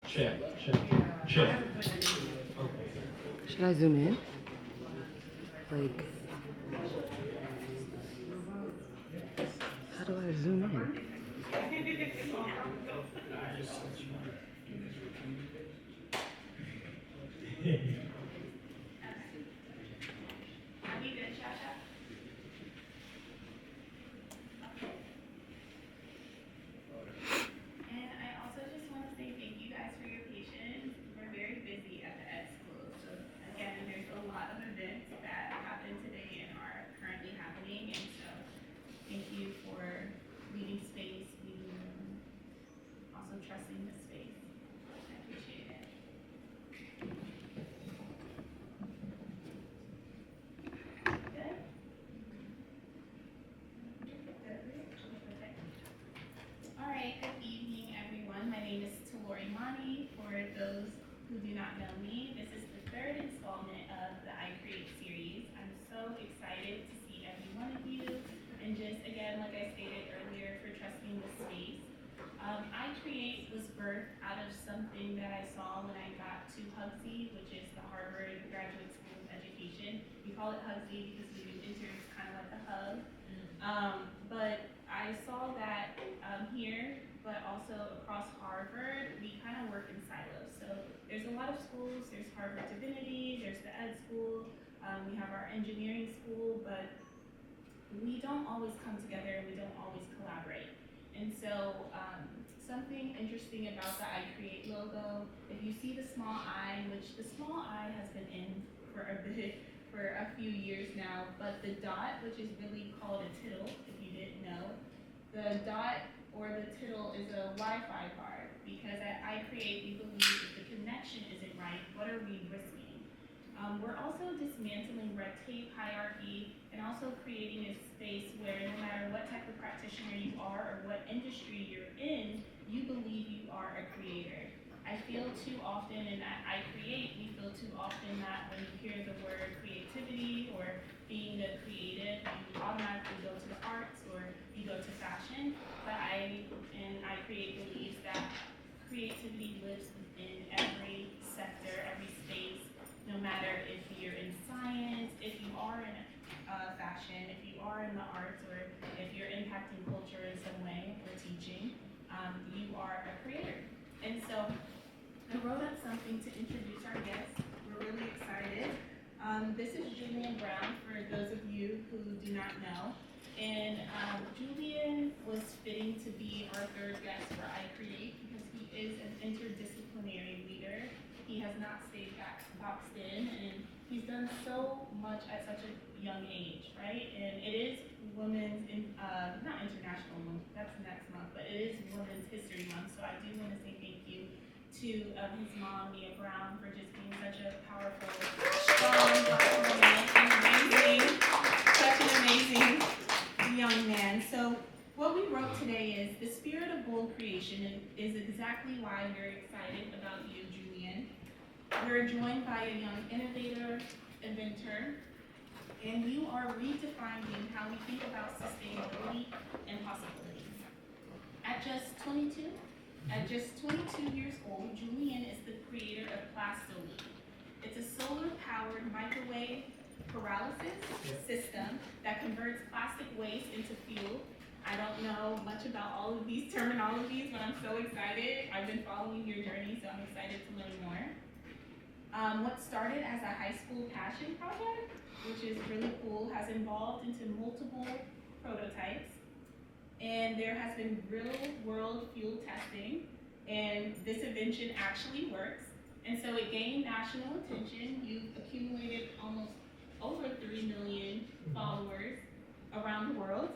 Check, check, check. Should I zoom in? Like, how do I zoom in? And I also just want to say thank you guys for your patience. We're very busy at the Ed School. So again, there's a lot of events that happen today and are currently happening. And so thank you for leaving space, leaving room, also trusting the space. I appreciate it. Good? Okay. All right, good evening, everyone. My name is Talori Mani. For those who do not know me, this is the third installment of the Icreate series. I'm so excited to see every one of you, and just again, like I stated earlier, for trusting the space. Icreate was birthed out of something that I saw when I got to Hugsy, which is the Harvard Graduate School of Education. We call it Hugsy because when you enter, it's kind of like a hug. But I saw that here, but also across Harvard, we kind of work in silos. So there's a lot of schools. There's Harvard Divinity, there's the Ed School, we have our engineering school, but we don't always come together and we don't always collaborate. And so something interesting about the Icreate logo, if you see the small I, which the small I has been in for a bit, for a few years now, but the dot, which is really called a tittle, if you didn't know, the dot or the tittle is a Wi-Fi card, because at Icreate we believe if the connection isn't right, what are we risking? We're also dismantling red tape hierarchy and also creating a space where no matter what type of practitioner you are or what industry you're in, you believe you are a creator. I feel too often, and at Icreate, we feel too often that when you hear the word creativity or being a creative, you automatically go to the arts or you go to fashion. But Icreate believes that creativity lives within every sector, every space, no matter if you're in science, if you are in fashion, if you are in the arts, or if you're impacting culture in some way or teaching, you are a creator. And so I wrote up something to introduce our guests. We're really excited. This is Julian Brown, for those of you who do not know. And Julian was fitting to be our third guest for Icreate because he is an interdisciplinary leader. He has not stayed boxed in, and he's done so much at such a young age, right? And it is Women's, not International Month, that's next month, but it is Women's History Month. So I do want to say thank you to his mom, Mia Brown, for just being such a powerful, strong Black woman, such an amazing young man. So what we wrote today is the spirit of bold creation is exactly why we're excited about you, Julian. We're joined by a young innovator, inventor, and you are redefining how we think about sustainability and possibility. At just 22 years old, Julian is the creator of Plast-O-Leak. It's a solar-powered microwave pyrolysis system that converts plastic waste into fuel. I don't know much about all of these terminologies, but I'm so excited. I've been following your journey, so I'm excited to learn more. What started as a high school passion project, which is really cool, has evolved into multiple prototypes. And there has been real world field testing, and this invention actually works. And so it gained national attention. You've accumulated almost over 3 million followers around the world.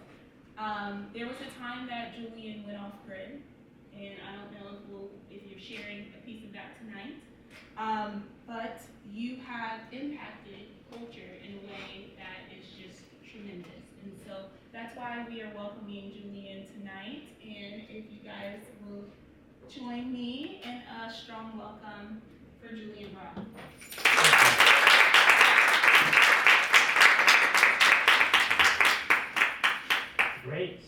There was a time that Julian went off grid, and I don't know if you're sharing a piece of that tonight. But you have impacted culture in a way that is just tremendous. And so that's why we are welcoming Julian tonight. And if you guys will join me in a strong welcome for Julian Brown. Great,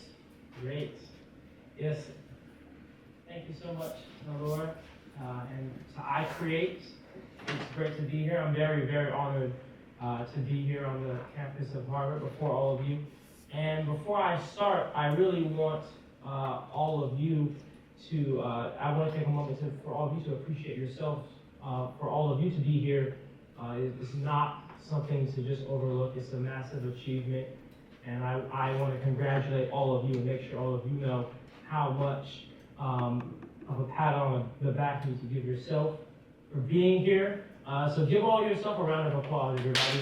great. Yes, thank you so much, Laura. And Icreate. It's great to be here. I'm very, very honored to be here on the campus of Harvard before all of you. And before I start, I really want all of you to, I want to take a moment for all of you to appreciate yourselves. For all of you to be here is not something to just overlook. It's a massive achievement. And I want to congratulate all of you and make sure all of you know how much of a pat on the back you need to give yourself for being here. So give all yourself a round of applause, everybody.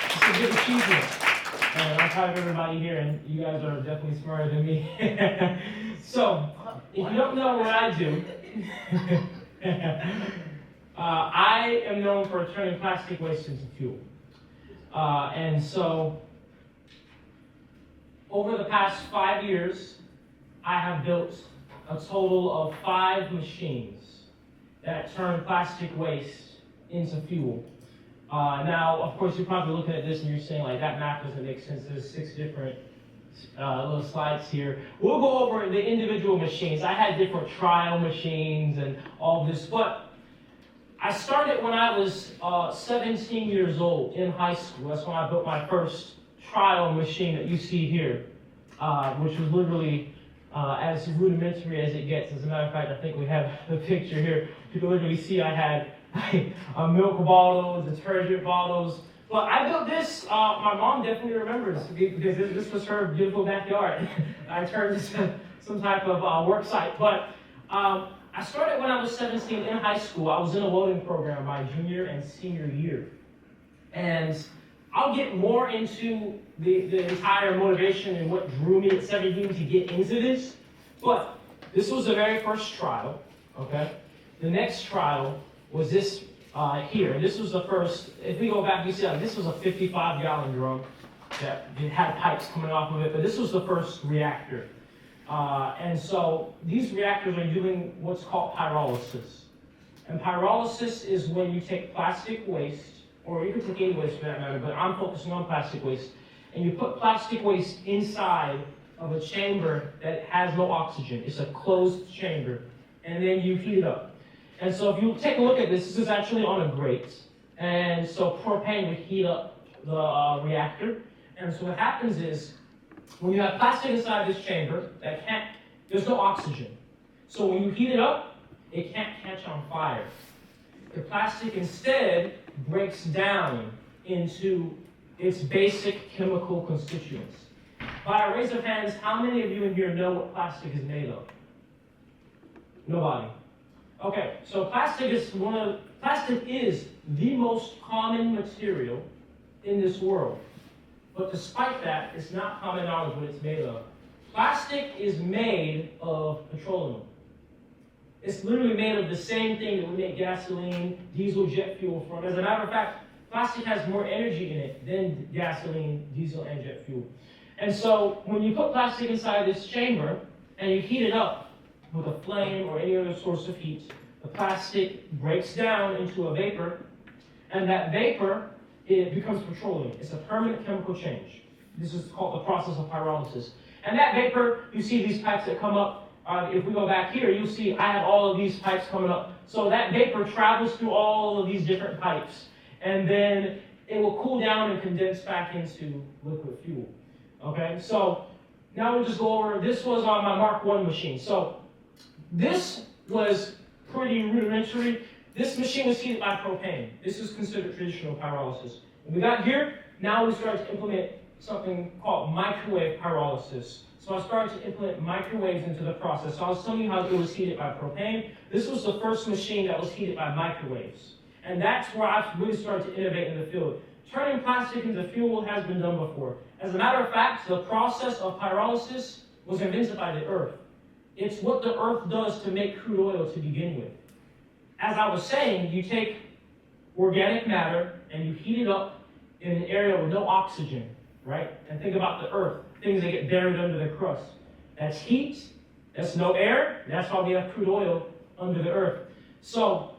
It's a big achievement. And I'm proud of everybody here, and you guys are definitely smarter than me. So, if you don't know what I do, I am known for turning plastic waste into fuel. And so, over the past 5 years, I have built a total of 5 machines that turn plastic waste into fuel. Now, of course, you're probably looking at this and you're saying, like, that math doesn't make sense. There's 6 different little slides here. We'll go over the individual machines. I had different trial machines and all this, but I started when I was 17 years old in high school. That's when I built my first trial machine that you see here, which was literally as rudimentary as it gets. As a matter of fact, I think we have the picture here. You can literally see I had milk bottles, detergent bottles. But I built this, my mom definitely remembers, because this was her beautiful backyard. I turned this into some type of work site. But I started when I was 17 in high school. I was in a welding program my junior and senior year. And I'll get more into the entire motivation and what drew me at 17 to get into this. But this was the very first trial, okay? The next trial was this here. This was the first, if we go back, you see this was a 55-gallon drum that it had pipes coming off of it, but this was the first reactor. And so these reactors are doing what's called pyrolysis. And pyrolysis is when you take plastic waste, or you can take any waste for that matter, but I'm focusing on plastic waste, and you put plastic waste inside of a chamber that has no oxygen. It's a closed chamber, and then you heat it up. And so if you take a look at this, this is actually on a grate, and so propane would heat up the reactor. And so what happens is, when you have plastic inside this chamber, there's no oxygen. So when you heat it up, it can't catch on fire. The plastic instead breaks down into its basic chemical constituents. By a raise of hands, how many of you in here know what plastic is made of? Nobody. Okay, so plastic is the most common material in this world. But despite that, it's not common knowledge what it's made of. Plastic is made of petroleum. It's literally made of the same thing that we make gasoline, diesel, jet fuel from. As a matter of fact, plastic has more energy in it than gasoline, diesel, and jet fuel. And so when you put plastic inside this chamber and you heat it up with a flame or any other source of heat, the plastic breaks down into a vapor, and that vapor, it becomes petroleum. It's a permanent chemical change. This is called the process of pyrolysis. And that vapor, you see these pipes that come up. If we go back here, you'll see I have all of these pipes coming up. So that vapor travels through all of these different pipes. And then it will cool down and condense back into liquid fuel. Okay, so now we'll just go over, this was on my Mark I machine. So this was pretty rudimentary. This machine was heated by propane. This is considered traditional pyrolysis. When we got here, now we started to implement something called microwave pyrolysis. So I started to implement microwaves into the process. So I was telling you how it was heated by propane. This was the first machine that was heated by microwaves. And that's where I really started to innovate in the field. Turning plastic into fuel has been done before. As a matter of fact, the process of pyrolysis was invented by the earth. It's what the earth does to make crude oil to begin with. As I was saying, you take organic matter and you heat it up in an area with no oxygen, right? And think about the earth, things that get buried under the crust. That's heat, that's no air, that's why we have crude oil under the earth. So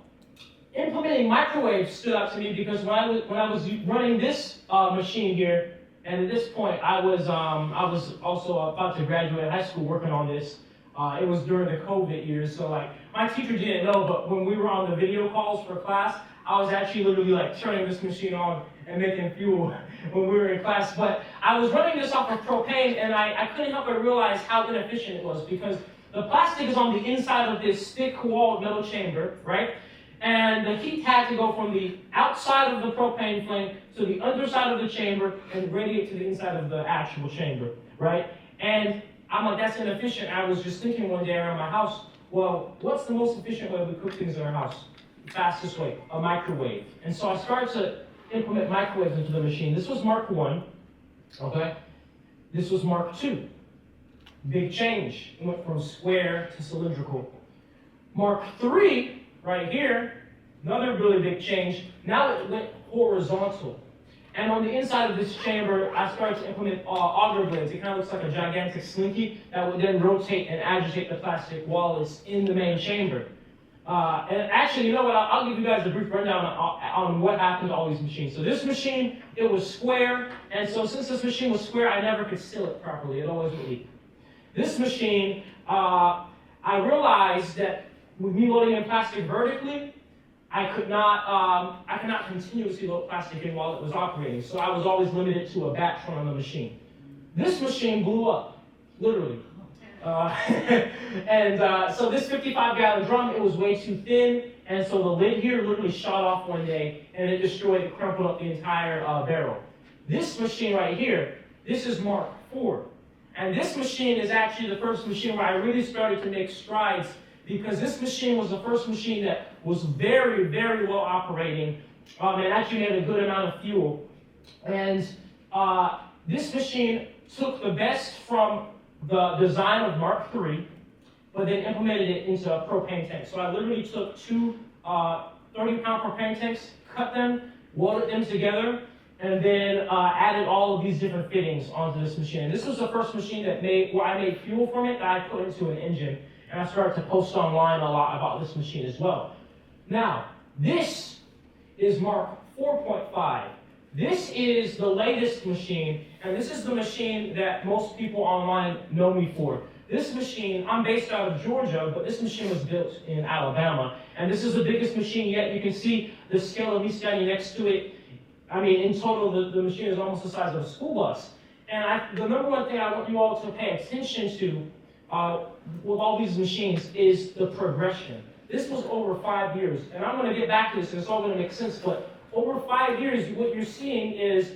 implementing microwaves stood out to me because when I was running this machine here, and at this point I was also about to graduate high school working on this. It was during the COVID years, so like my teacher didn't know, but when we were on the video calls for class, I was actually literally like turning this machine on and making fuel when we were in class. But I was running this off of propane, and I couldn't help but realize how inefficient it was, because the plastic is on the inside of this thick-walled metal chamber, right? And the heat had to go from the outside of the propane flame to the underside of the chamber and radiate to the inside of the actual chamber, right? And I'm like, that's inefficient. I was just thinking one day around my house, well, what's the most efficient way we cook things in our house? The fastest way, a microwave. And so I started to implement microwaves into the machine. This was Mark 1, okay? This was Mark 2. Big change. It went from square to cylindrical. Mark 3, right here, another really big change. Now it went horizontal. And on the inside of this chamber, I started to implement auger blades. It kind of looks like a gigantic slinky that would then rotate and agitate the plastic while it's in the main chamber. And actually, you know what? I'll give you guys a brief rundown on what happened to all these machines. So this machine, it was square, and so since this machine was square, I never could seal it properly. It always would leak. This machine, I realized that with me loading in plastic vertically, I could not continuously load plastic in while it was operating. So I was always limited to a batch run on the machine. This machine blew up, literally. So this 55-gallon drum, it was way too thin, and so the lid here literally shot off one day, and it destroyed, it crumpled up the entire barrel. This machine right here, this is Mark 4. And this machine is actually the first machine where I really started to make strides, because this machine was the first machine that was very, very well operating, and actually made a good amount of fuel. And this machine took the best from the design of Mark III, but then implemented it into a propane tank. So I literally took two 30-pound propane tanks, cut them, welded them together, and then added all of these different fittings onto this machine. And this was the first machine where I made fuel from it that I put into an engine. And I started to post online a lot about this machine as well. Now, this is Mark 4.5. This is the latest machine, and this is the machine that most people online know me for. This machine, I'm based out of Georgia, but this machine was built in Alabama. And this is the biggest machine yet. You can see the scale of me standing next to it. I mean, in total, the machine is almost the size of a school bus. And the number one thing I want you all to pay attention to with all these machines is the progression. This was over 5 years, and I'm going to get back to this, and it's all going to make sense, but over 5 years, what you're seeing is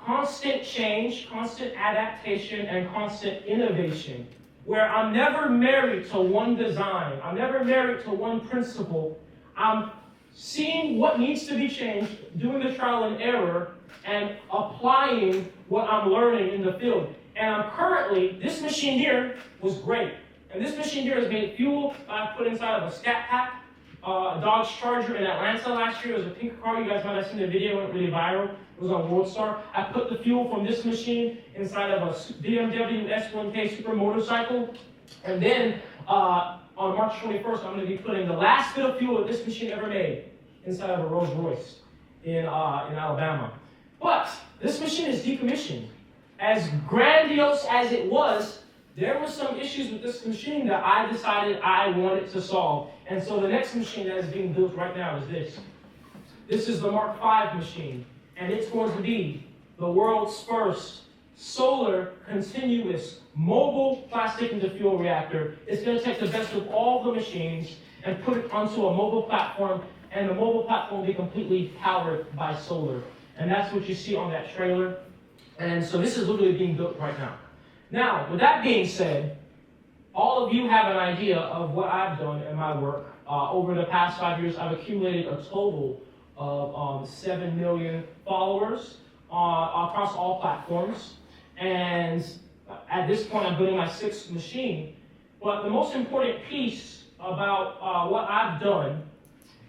constant change, constant adaptation, and constant innovation, where I'm never married to one design. I'm never married to one principle. I'm seeing what needs to be changed, doing the trial and error, and applying what I'm learning in the field. And I'm currently, this machine here was great. And this machine here has made fuel I put inside of a Scat Pack, a Dodge Charger in Atlanta last year. It was a pink car. You guys might have seen the video. It went really viral. It was on WorldStar. I put the fuel from this machine inside of a BMW S1K super motorcycle. And then on March 21st, I'm going to be putting the last bit of fuel that this machine ever made inside of a Rolls Royce in Alabama. But this machine is decommissioned. As grandiose as it was, there were some issues with this machine that I decided I wanted to solve. And so the next machine that is being built right now is this. This is the Mark V machine, and it's going to be the world's first solar, continuous, mobile plastic into fuel reactor. It's going to take the best of all the machines and put it onto a mobile platform, and the mobile platform will be completely powered by solar. And that's what you see on that trailer. And so this is literally being built right now. Now, with that being said, all of you have an idea of what I've done in my work. Over the past 5 years, I've accumulated a total of 7 million followers across all platforms. And at this point, I'm building my 6th machine. But the most important piece about what I've done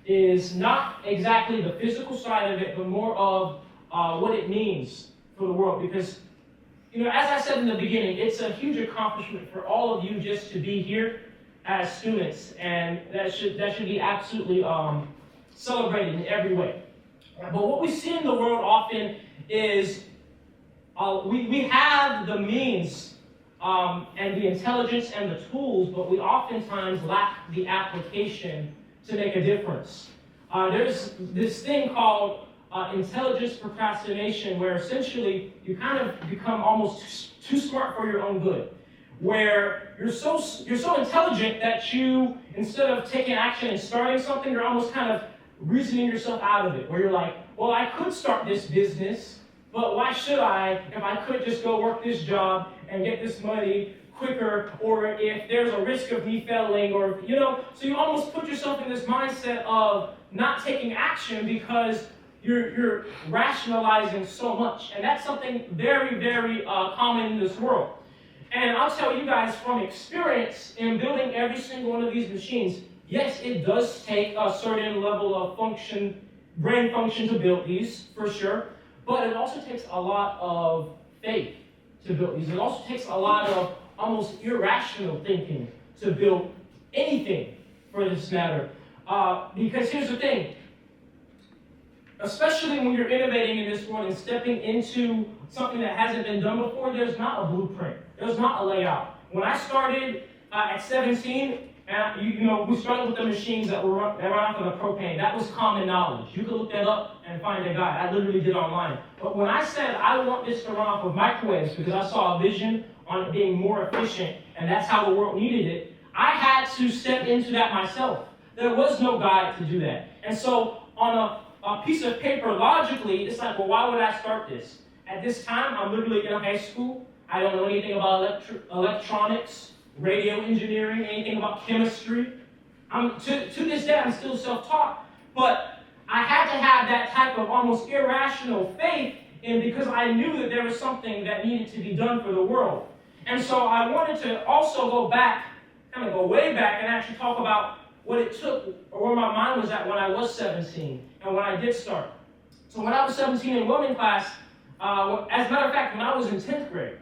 is not exactly the physical side of it, but more of what it means for the world. Because, you know, as I said in the beginning, it's a huge accomplishment for all of you just to be here as students, and that should be absolutely celebrated in every way. But what we see in the world often is we have the means and the intelligence and the tools, but we oftentimes lack the application to make a difference. There's this thing called intelligence procrastination, where essentially you kind of become almost too smart for your own good, where you're so intelligent that you, instead of taking action and starting something, you're almost kind of reasoning yourself out of it, where you're like, well, I could start this business, but why should I if I could just go work this job and get this money quicker, or if there's a risk of me failing, or, so you almost put yourself in this mindset of not taking action because you're rationalizing so much. And that's something very, very common in this world. And I'll tell you guys from experience in building every single one of these machines, yes, it does take a certain level of brain function to build these, for sure, but it also takes a lot of faith to build these. It also takes a lot of almost irrational thinking to build anything, for this matter. Because here's the thing, especially when you're innovating in this world and stepping into something that hasn't been done before, there's not a blueprint. There's not a layout. When I started at 17, and we started with the machines that run off of the propane. That was common knowledge. You could look that up and find a guide. I literally did online. But when I said I want this to run off of microwaves because I saw a vision on it being more efficient, and that's how the world needed it, I had to step into that myself. There was no guide to do that. And so on a piece of paper, logically, it's like, well, why would I start this? At this time, I'm literally in high school. I don't know anything about electronics, radio engineering, anything about chemistry. To this day, I'm still self-taught. But I had to have that type of almost irrational faith because I knew that there was something that needed to be done for the world. And so I wanted to also go way back and actually talk about what it took, or where my mind was at when I was 17 and when I did start. So when I was 17 in welding class, as a matter of fact, when I was in 10th grade,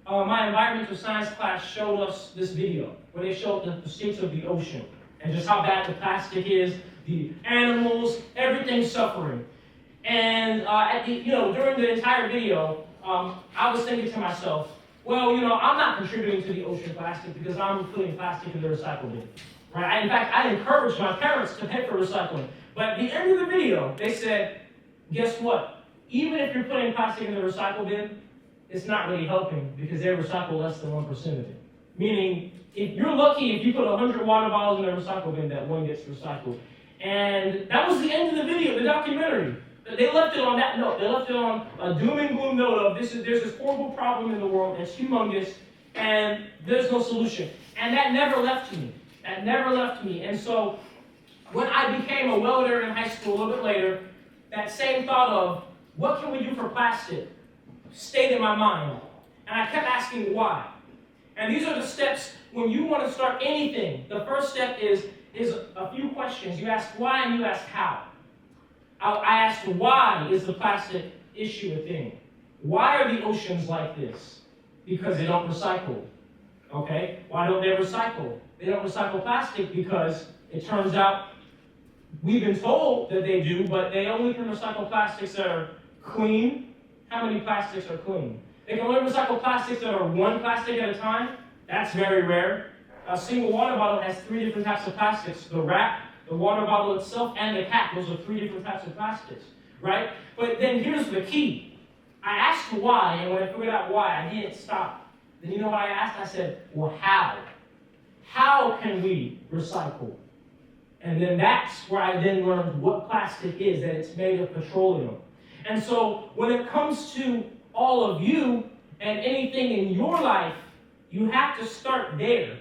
my environmental science class showed us this video where they showed the states of the ocean and just how bad the plastic is, the animals, everything's suffering. And during the entire video, I was thinking to myself, well, I'm not contributing to the ocean plastic because I'm putting plastic in the recycle bin. Right? In fact, I encouraged my parents to pay for recycling. But at the end of the video, they said, guess what? Even if you're putting plastic in the recycle bin, it's not really helping because they recycle less than 1% of it. Meaning, if you're lucky if you put 100 water bottles in a recycle bin, that one gets recycled. And that was the end of the video, the documentary. They left it on that note. They left it on a doom and gloom note of there's this horrible problem in the world that's humongous, and there's no solution. And that never left me. And so when I became a welder in high school a little bit later, that same thought of what can we do for plastic stayed in my mind. And I kept asking why. And these are the steps when you want to start anything. The first step is a few questions. You ask why and you ask how. I asked why is the plastic issue a thing? Why are the oceans like this? Because they don't recycle. Okay? Why don't they recycle? They don't recycle plastic because it turns out we've been told that they do, but they only can recycle plastics that are clean. How many plastics are clean? They can only recycle plastics that are one plastic at a time. That's very rare. A single water bottle has 3 different types of plastics. The wrap, the water bottle itself, and the cap. Those are 3 different types of plastics, right? But then here's the key. I asked why, and when I figured out why, I didn't stop. Then you know what I asked? I said, well, how? How can we recycle? And then that's where I then learned what plastic is, that it's made of petroleum. And so when it comes to all of you and anything in your life, you have to start there.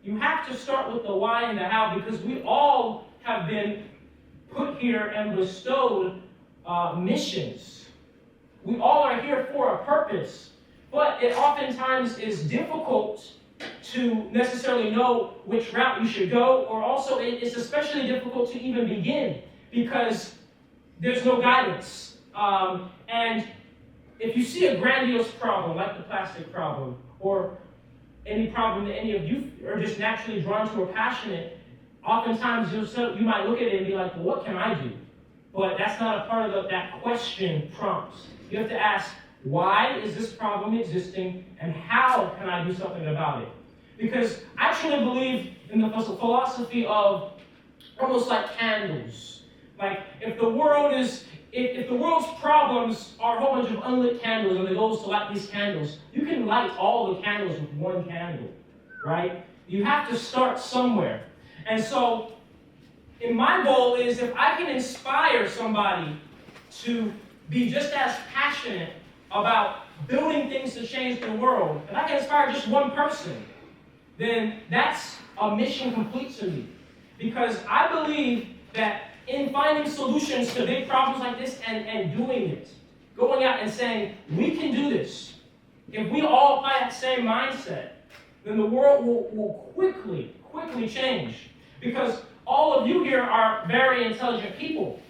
You have to start with the why and the how, because we all have been put here and bestowed missions. We all are here for a purpose, but it oftentimes is difficult to necessarily know which route you should go, or also it's especially difficult to even begin because there's no guidance. And if you see a grandiose problem like the plastic problem, or any problem that any of you are just naturally drawn to or passionate, oftentimes you might look at it and be like, well, what can I do? But that's not a part of that question prompts. You have to ask, why is this problem existing, and how can I do something about it? Because I truly believe in the philosophy of almost like candles. Like if the world's problems are a whole bunch of unlit candles and the goal is to light these candles, you can light all the candles with one candle, right? You have to start somewhere. And so, my goal is if I can inspire somebody to be just as passionate about building things to change the world, if I can inspire just one person, then that's a mission complete to me. Because I believe that in finding solutions to big problems like this and doing it, going out and saying, we can do this, if we all apply that same mindset, then the world will quickly change. Because all of you here are very intelligent people.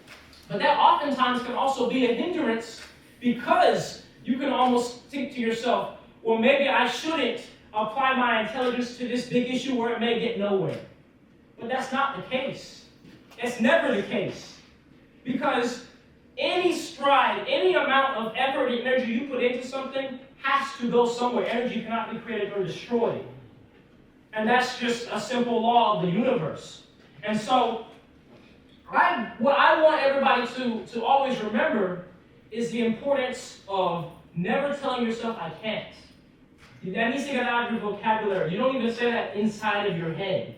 But that oftentimes can also be a hindrance because you can almost think to yourself, well, maybe I shouldn't apply my intelligence to this big issue where it may get nowhere. But that's not the case. It's never the case. Because any stride, any amount of effort and energy you put into something has to go somewhere. Energy cannot be created or destroyed. And that's just a simple law of the universe. And so, what I want everybody to always remember is the importance of never telling yourself, I can't. That needs to get out of your vocabulary. You don't even say that inside of your head.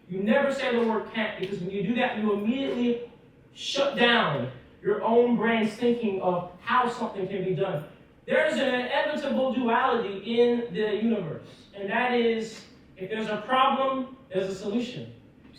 You never say the word can't, because when you do that, you immediately shut down your own brain's thinking of how something can be done. There's an inevitable duality in the universe, and that is, if there's a problem, there's a solution.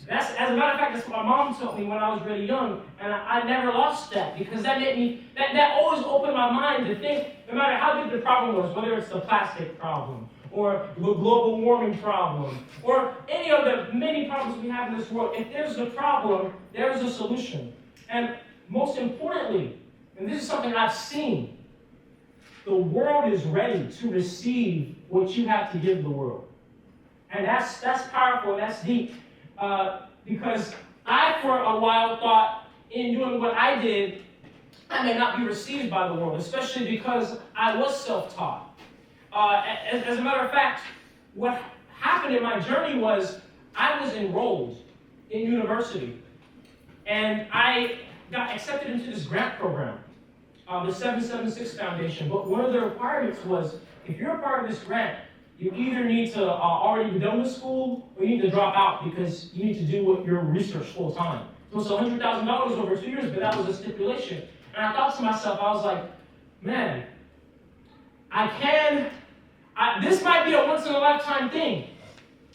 As a matter of fact, that's what my mom taught me when I was really young, and I never lost that, because that made me, that always opened my mind to think, no matter how big the problem was, whether it's the plastic problem, or the global warming problem, or any of the many problems we have in this world, if there's a problem, there's a solution. And most importantly, and this is something I've seen, the world is ready to receive what you have to give the world. And that's powerful, that's deep. Because I, for a while, thought in doing what I did, I may not be received by the world, especially because I was self-taught. As a matter of fact, what happened in my journey was I was enrolled in university, and I got accepted into this grant program, the 776 Foundation. But one of the requirements was, if you're a part of this grant, you either need to already be done with school, or you need to drop out because you need to do your research full time. So it's $100,000 over 2 years, but that was a stipulation. And I thought to myself, I was like, man, this might be a once-in-a-lifetime thing.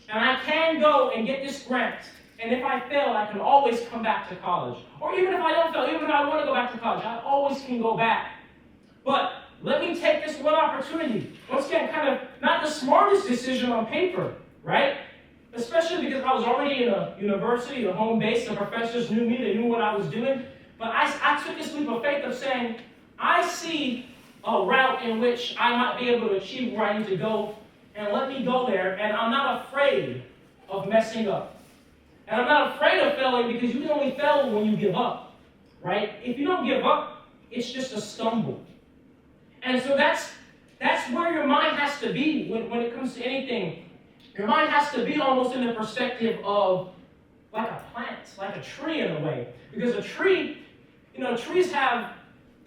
And I can go and get this grant. And if I fail, I can always come back to college. Or even if I don't fail, even if I want to go back to college, I always can go back. But let me take this one opportunity. Once again, kind of not the smartest decision on paper, right? Especially because I was already in a university, a home base, the professors knew me, they knew what I was doing. But I took this leap of faith of saying, I see a route in which I might be able to achieve where I need to go, and let me go there, and I'm not afraid of messing up. And I'm not afraid of failing, because you can only fail when you give up, right? If you don't give up, it's just a stumble. And so that's where your mind has to be when it comes to anything. Your mind has to be almost in the perspective of like a plant, like a tree in a way. Because a tree, trees have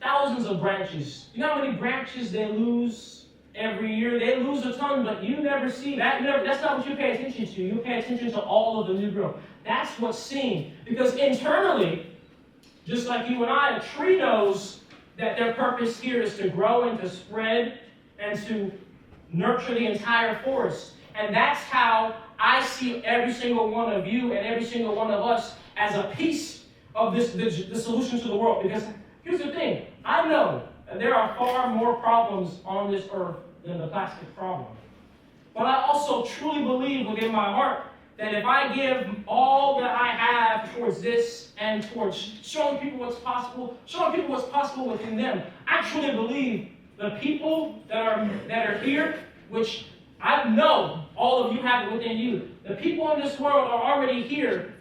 thousands of branches. You know how many branches they lose every year? They lose a ton, but you never see that. That's not what you pay attention to. You pay attention to all of the new growth. That's what's seen. Because internally, just like you and I, a tree knows that their purpose here is to grow and to spread and to nurture the entire forest. And that's how I see every single one of you and every single one of us as a piece of the solution to the world. Because here's the thing, I know that there are far more problems on this earth than the plastic problem. But I also truly believe within my heart that if I give all that I have towards this and towards showing people what's possible within them, I truly believe the people that are here, which I know all of you have it within you, the people in this world are already here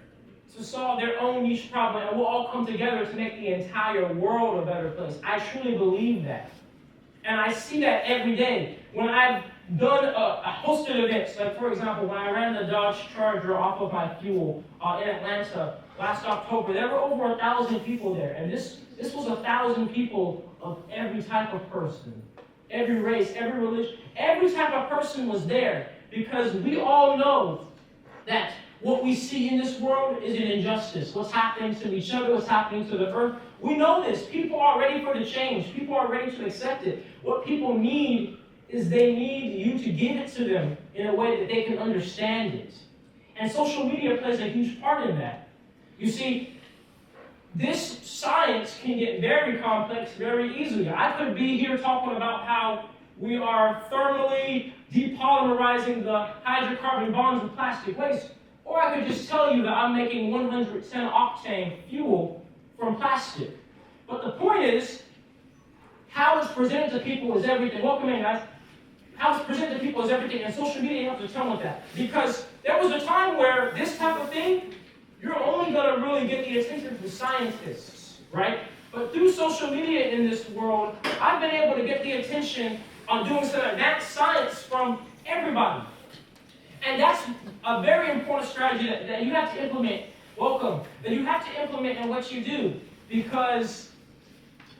to solve their own niche problem, and we'll all come together to make the entire world a better place. I truly believe that. And I see that every day. When I've done a host of events, like for example, when I ran the Dodge Charger off of my fuel in Atlanta last October, there were over 1,000 people there. And this was 1,000 people of every type of person, every race, every religion, every type of person was there, because we all know that what we see in this world is an injustice. What's happening to each other, what's happening to the earth. We know this. People are ready for the change. People are ready to accept it. What people need is they need you to give it to them in a way that they can understand it. And social media plays a huge part in that. You see, this science can get very complex very easily. I could be here talking about how we are thermally depolymerizing the hydrocarbon bonds of plastic waste. Or I could just tell you that I'm making 110 octane fuel from plastic. But the point is, how it's presented to people is everything. Welcome in, guys. How it's presented to people is everything, and social media helps to tell with that. Because there was a time where this type of thing, you're only going to really get the attention of scientists, right? But through social media in this world, I've been able to get the attention on doing some advanced science from everybody. And that's a very important strategy that you have to implement. Welcome. That you have to implement in what you do, because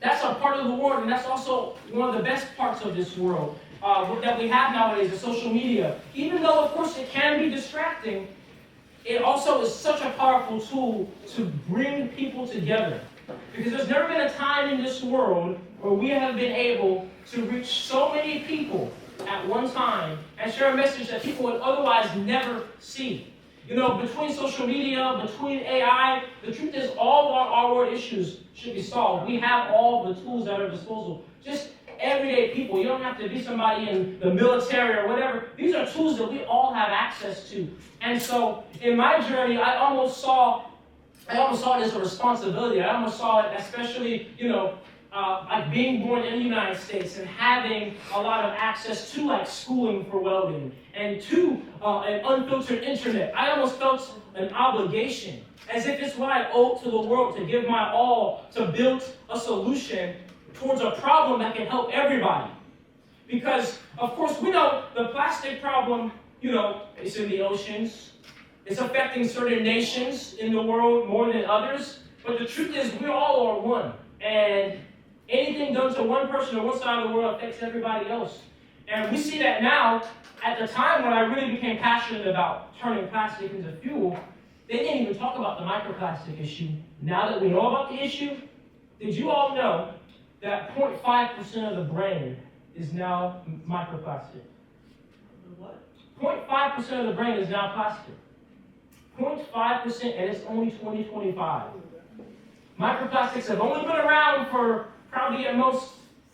that's a part of the world, and that's also one of the best parts of this world that we have nowadays, the social media. Even though, of course, it can be distracting, it also is such a powerful tool to bring people together. Because there's never been a time in this world where we have been able to reach so many people at one time and share a message that people would otherwise never see. You know, between social media, between AI, the truth is all of our world issues should be solved. We have all the tools at our disposal. Just everyday people. You don't have to be somebody in the military or whatever. These are tools that we all have access to. And so in my journey, I almost saw it as a responsibility. I almost saw it, especially, like being born in the United States and having a lot of access to like schooling for welding and to an unfiltered internet. I almost felt an obligation, as if it's what I owe to the world, to give my all to build a solution towards a problem that can help everybody. Because, of course, we know the plastic problem, it's in the oceans. It's affecting certain nations in the world more than others. But the truth is, we all are one. And anything done to one person on one side of the world affects everybody else. And we see that now. At the time when I really became passionate about turning plastic into fuel, they didn't even talk about the microplastic issue. Now that we know about the issue, did you all know that 0.5% of the brain is now microplastic? What? 0.5% of the brain is now plastic. 0.5%, and it's only 2025. Microplastics have only been around for probably at most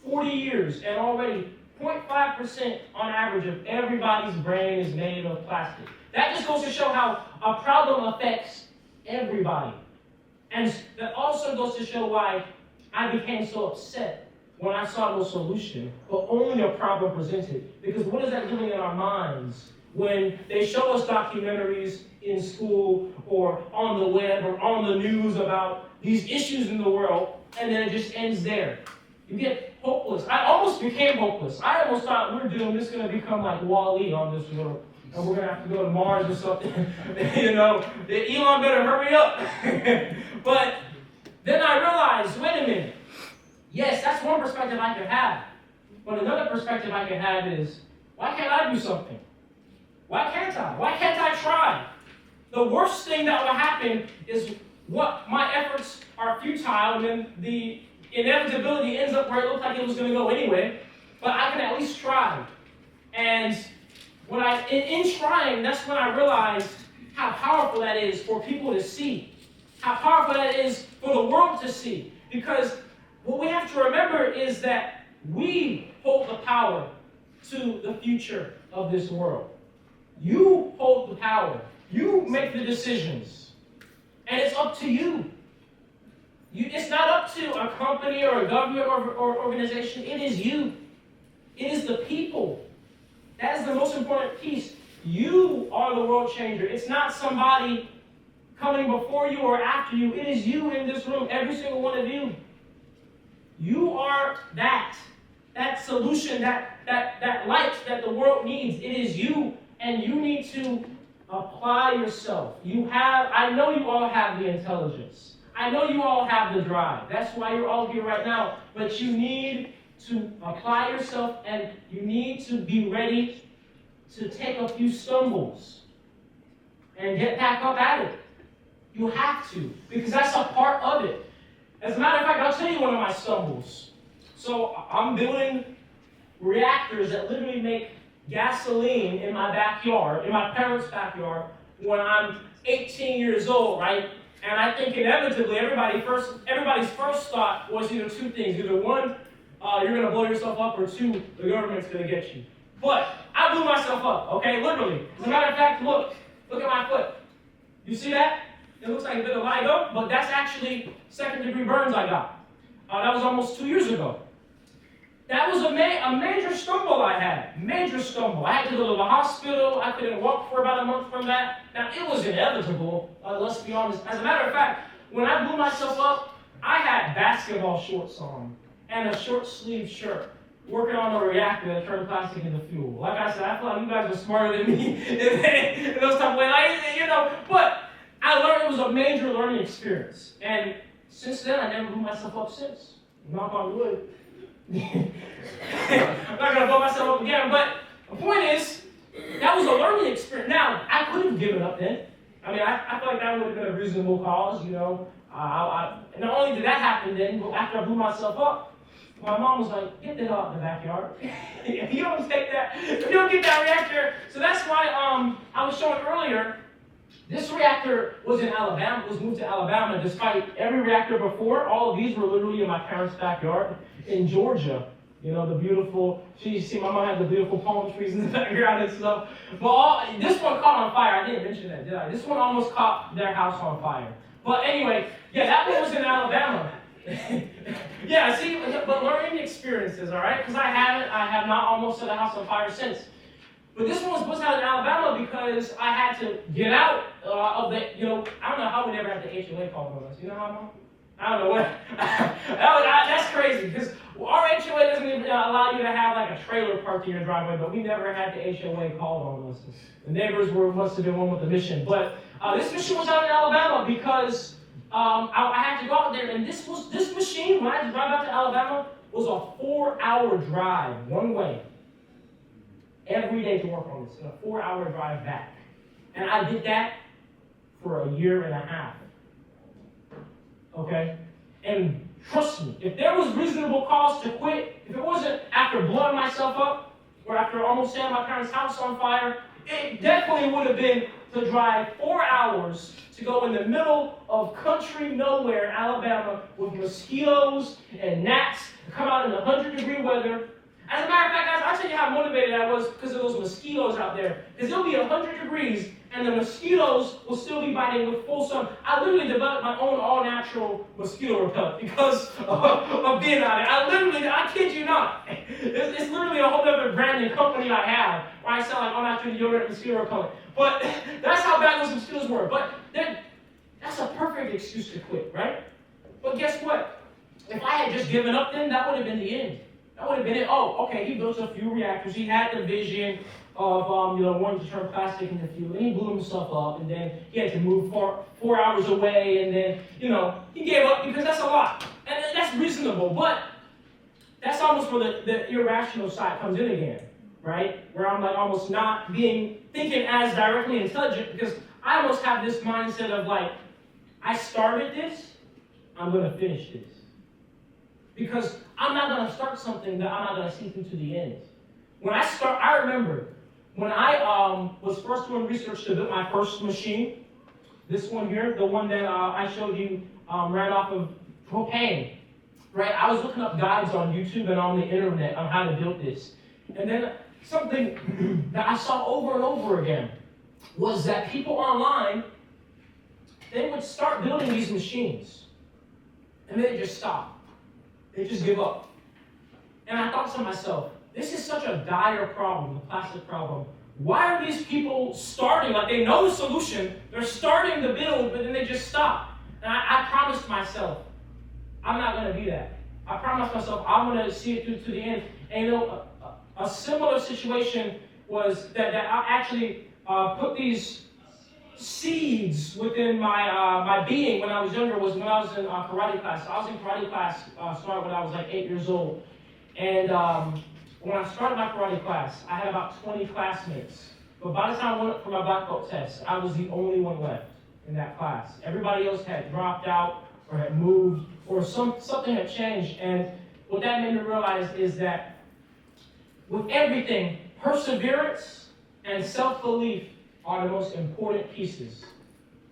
40 years, and already 0.5% on average of everybody's brain is made of plastic. That just goes to show how a problem affects everybody. And that also goes to show why I became so upset when I saw no solution, but only a problem presented. Because what is that doing in our minds when they show us documentaries in school or on the web or on the news about these issues in the world, and then it just ends there? You get hopeless. I almost became hopeless. I almost thought we're doomed. This is going to become like Wall-E on this world, and we're going to have to go to Mars or something. Elon better hurry up. But then I realized, wait a minute. Yes, that's one perspective I could have. But another perspective I could have is, why can't I do something? Why can't I? Why can't I try? The worst thing that will happen is what my efforts are futile, and then the inevitability ends up where it looked like it was going to go anyway. But I can at least try. And when in trying, that's when I realized how powerful that is for people to see. How powerful that is for the world to see. Because what we have to remember is that we hold the power to the future of this world. You hold the power. You make the decisions. And it's up to you. It's not up to a company or a government or organization. It is you. It is the people. That is the most important piece. You are the world changer. It's not somebody coming before you or after you. It is you in this room, every single one of you. You are that that solution, that light that the world needs. It is you, and you need to apply yourself. I know you all have the intelligence. I know you all have the drive. That's why you're all here right now. But you need to apply yourself, and you need to be ready to take a few stumbles and get back up at it. You have to, because that's a part of it. As a matter of fact, I'll tell you one of my stumbles. So I'm building reactors that literally make gasoline in my backyard, in my parents' backyard, when I'm 18 years old, right? And I think inevitably everybody's first thought was either two things. Either one, you're going to blow yourself up, or two, the government's going to get you. But I blew myself up, okay, literally. As a matter of fact, look at my foot. You see that? It looks like a bit of vitiligo, but that's actually second-degree burns I got. That was almost 2 years ago. That was a major stumble I had. Major stumble. I had to go to the hospital. I couldn't walk for about a month from that. Now, it was inevitable, let's be honest. As a matter of fact, when I blew myself up, I had basketball shorts on and a short-sleeve shirt, working on a reactor that turned plastic into fuel. Like I said, I feel like you guys are smarter than me in those type of ways. But I learned it was a major learning experience. And since then, I never blew myself up since. Knock on wood. I'm not going to blow myself up again, but the point is, that was a learning experience. Now, I could have given up then. I mean, I feel like that would have been a reasonable cause, not only did that happen then, but after I blew myself up, my mom was like, get the hell out in the backyard. If you don't get that reactor. So that's why I was showing earlier, this reactor was moved to Alabama, despite every reactor before. All of these were literally in my parents' backyard in Georgia. The beautiful, you see my mom had the beautiful palm trees in the background and stuff. But this one caught on fire. I didn't mention that, did I? This one almost caught their house on fire. But anyway, yeah, that one was in Alabama. Yeah, see, but learning experiences, all right? Because I have not almost set a house on fire since. But this one was put out in Alabama because I had to get out of the, I don't know how we never had the HOA called on us. You know how, Mom? I don't know what. That's crazy because our HOA doesn't even allow you to have like a trailer parked in your driveway, but we never had the HOA called on us. The neighbors must have been one with the mission. But this mission was out in Alabama because I had to go out there, and this machine, when I had to drive out to Alabama, was a 4-hour drive one way. Every day to work on this, and a 4-hour drive back. And I did that for a year and a half. Okay? And trust me, if there was reasonable cause to quit, if it wasn't after blowing myself up, or after almost setting my parents' house on fire, it definitely would have been to drive 4 hours to go in the middle of country nowhere in Alabama with mosquitoes and gnats, to come out in 100-degree weather. As a matter of fact, guys, I'll tell you how motivated I was because of those mosquitoes out there. Because it'll be 100 degrees and the mosquitoes will still be biting with full sun. I literally developed my own all-natural mosquito repellent because of being out there. I kid you not. It's literally a whole other branding company I have where I sell like all-natural deodorant mosquito repellent. But that's how bad those mosquitoes were. But that's a perfect excuse to quit, right? But guess what? If I had just given up then, that would have been the end. That would have been it. Oh, okay, he built a few reactors. He had the vision of, wanting to turn plastic into fuel, and he blew himself up, and then he had to move 4 hours away, and then, he gave up because that's a lot. And that's reasonable, but that's almost where the irrational side comes in again, right? Where I'm like almost not thinking as directly intelligent because I almost have this mindset of like, I started this, I'm going to finish this. Because I'm not going to start something that I'm not going to see through to the end. I remember when I was first doing research to build my first machine, this one here, the one that I showed you ran off of propane, right? I was looking up guides on YouTube and on the internet on how to build this. And then something that I saw over and over again was that people online, they would start building these machines, and then they just stop. They just give up. And I thought to myself, this is such a dire problem, the plastic problem. Why are these people starting, like they know the solution, they're starting the build, but then they just stop? And I promised myself, I'm not going to be that. I promised myself I'm going to see it through to the end. And you know, a similar situation was that I actually put these seeds within my being when I was younger was when I was in karate class. So I was in karate class started when I was like 8 years old. And when I started my karate class, I had about 20 classmates. But by the time I went up for my black belt test, I was the only one left in that class. Everybody else had dropped out or had moved or something had changed. And what that made me realize is that with everything, perseverance and self-belief are the most important pieces.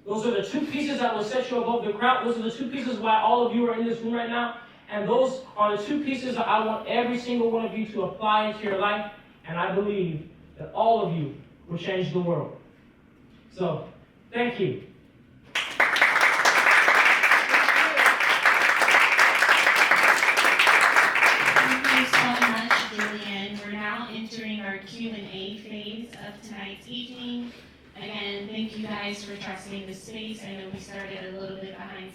Those are the two pieces that will set you above the crowd. Those are the two pieces why all of you are in this room right now. And those are the two pieces that I want every single one of you to apply into your life. And I believe that all of you will change the world. So, thank you. Entering our Q&A phase of tonight's evening. Again, thank you guys for trusting the space. I know we started a little bit behind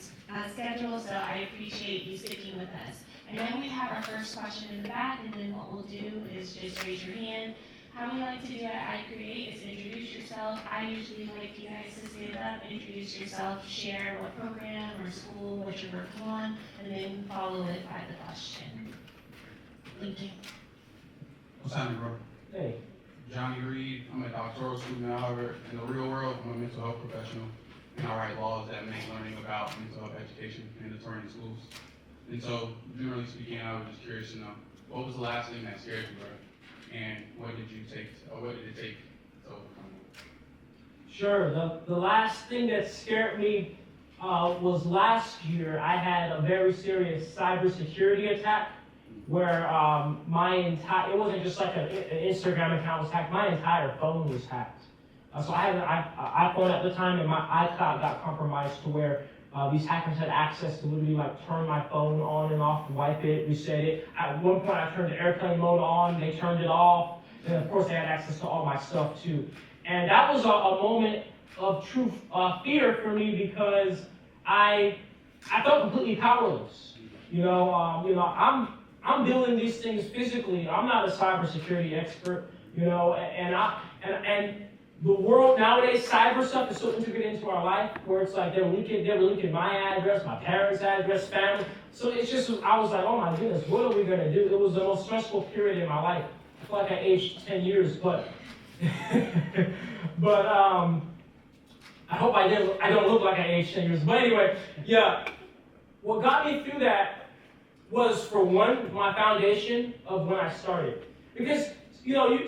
schedule, so I appreciate you sticking with us. And then we have our first question in the back, and then what we'll do is just raise your hand. How we like to do at Icreate is introduce yourself. I usually like you guys to stand up, introduce yourself, share what program or school, what you're working on, and then follow it by the question. Thank you. What's happening, bro? Hey. Johnny Reed. I'm a doctoral student now. However, in the real world, I'm a mental health professional, and I write laws that make learning about mental health education mandatory in schools. And so, generally speaking, I was just curious to know, what was the last thing that scared you, bro? And what did it take to overcome it? Sure. The last thing that scared me was last year. I had a very serious cybersecurity attack where it wasn't just like an Instagram account was hacked, my entire phone was hacked. So I had an iPhone at the time, and my iCloud got compromised to where these hackers had access to literally like turn my phone on and off, wipe it, reset it. At one point I turned the airplane mode on, they turned it off, and of course they had access to all my stuff too. And that was a moment of true fear for me because I felt completely powerless. I'm building these things physically. I'm not a cybersecurity expert, and the world nowadays, cyber stuff is so integrated into our life where it's like they were leaking my address, my parents' address, family. So it's just, I was like, oh my goodness, what are we gonna do? It was the most stressful period in my life. I feel like I aged 10 years, but I hope I don't look like I aged 10 years. But anyway, yeah, what got me through that was, for one, my foundation of when I started. Because,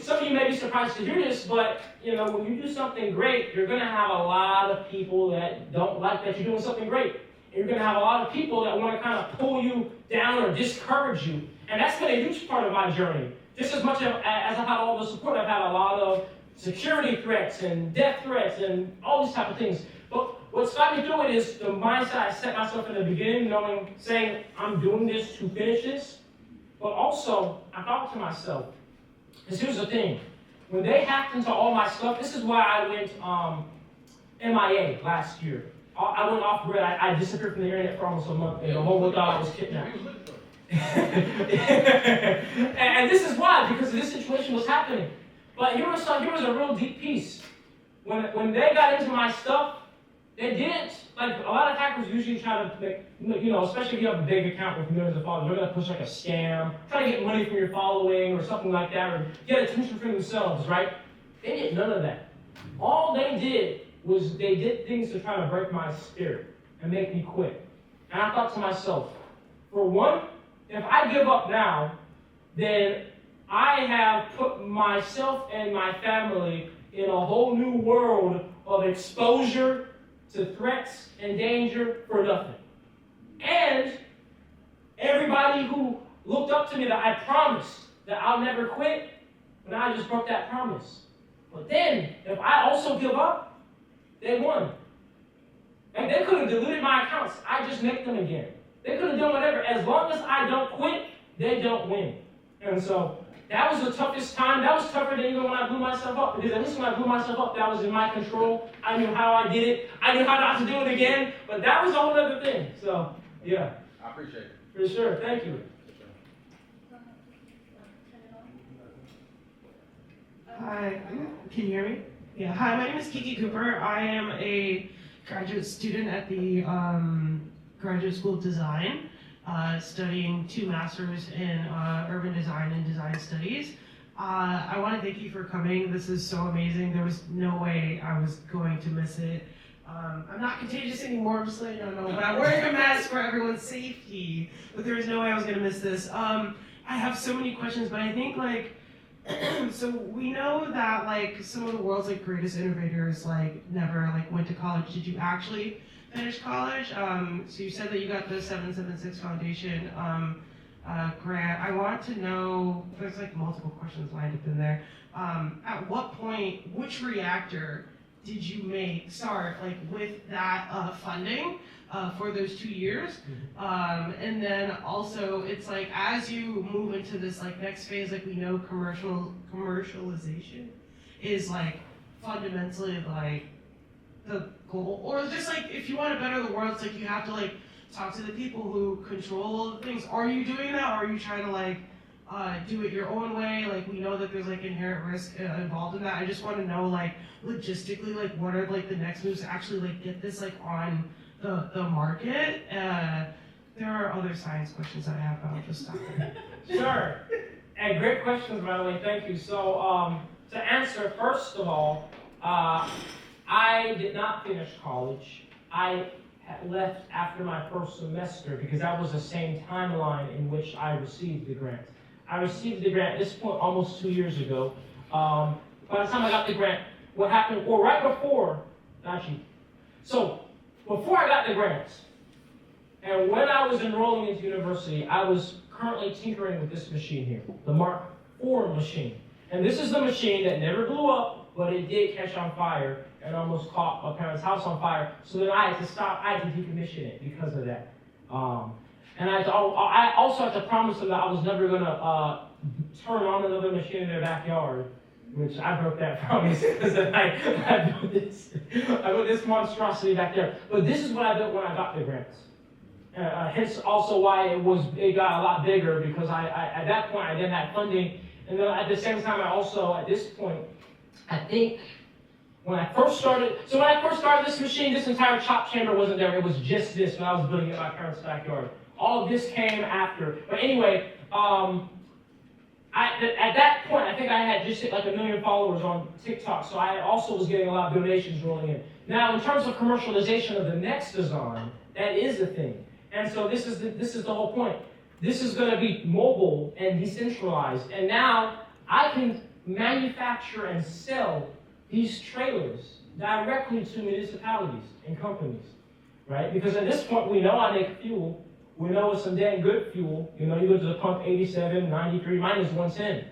some of you may be surprised to hear this, but, when you do something great, you're going to have a lot of people that don't like that you're doing something great. And you're going to have a lot of people that want to kind of pull you down or discourage you. And that's been a huge part of my journey. Just as much as I've had all the support, I've had a lot of security threats and death threats and all these type of things. But what's got me through it is the mindset I set myself in the beginning, saying I'm doing this to finish this. But also, I thought to myself, because here's the thing, when they hacked into all my stuff, this is why I went MIA last year. I went off grid. I disappeared from the internet for almost a month, and the whole world thought I was kidnapped. And this is why, because this situation was happening. But here was a real deep piece. When they got into my stuff, they didn't, like a lot of hackers usually try to make, especially if you have a big account with millions of followers, they're going to push like a scam, try to get money from your following or something like that, or get attention from themselves, right? They did none of that. All they did was they did things to try to break my spirit and make me quit. And I thought to myself, for one, if I give up now, then I have put myself and my family in a whole new world of exposure to threats and danger for nothing. And everybody who looked up to me that I promised that I'll never quit, but I just broke that promise. But then, if I also give up, they won. And they could have deleted my accounts. I just make them again. They could have done whatever. As long as I don't quit, they don't win. And so, that was the toughest time. That was tougher than even when I blew myself up. Because at least when I blew myself up, that was in my control. I knew how I did it. I knew how not to do it again. But that was a whole other thing. So, yeah. I appreciate it. For sure. Thank you. Hi, can you hear me? Yeah, hi, my name is Kiki Cooper. I am a graduate student at the Graduate School of Design, studying 2 masters in urban design and design studies. I want to thank you for coming. This is so amazing. There was no way I was going to miss it. I'm not contagious anymore, I'm just letting you know, but I'm wearing a mask for everyone's safety. But there was no way I was going to miss this. I have so many questions, but I think so we know that some of the world's greatest innovators never went to college. Did you actually finish college? So you said that you got the 776 Foundation grant. I want to know, there's multiple questions lined up in there. At what point, which reactor did you start with that funding for those 2 years? And then also it's as you move into this next phase, we know commercialization is fundamentally the goal, or just if you want to better the world, it's you have to talk to the people who control all the things. Are you doing that, or are you trying to do it your own way? We know that there's inherent risk involved in that. I just want to know logistically what are the next moves to actually get this on the market. There are other science questions that I have, but I'll just stop there. Sure. And great questions, by the way. Thank you. So to answer, first of all, I did not finish college. I left after my first semester because that was the same timeline in which I received the grant. I received the grant at this point almost 2 years ago. By the time I got the grant, what happened, or right before, before I got the grant, and when I was enrolling into university, I was currently tinkering with this machine here, the Mark IV machine. And this is the machine that never blew up, but it did catch on fire and almost caught my parents' house on fire. So then I had to stop, I had to decommission it because of that. And I also had to promise them that I was never going to turn on another machine in their backyard, which I broke that promise because I built this monstrosity back there. But this is what I built when I got the grants. Hence also why it got a lot bigger, because at that point I didn't have funding. And then at the same time, I also, at this point, I think when I first started this machine, this entire chop chamber wasn't there. It was just this when I was building it in my parents' backyard. All of this came after. But anyway, at that point, I think I had just hit 1 million followers on TikTok, so I also was getting a lot of donations rolling in. Now, in terms of commercialization of the next design, that is the thing. And so this is the whole point. This is going to be mobile and decentralized. And now I can manufacture and sell these trailers directly to municipalities and companies, right? Because at this point, we know I make fuel. We know it's some dang good fuel. You go to the pump 87, 93, mine is 110.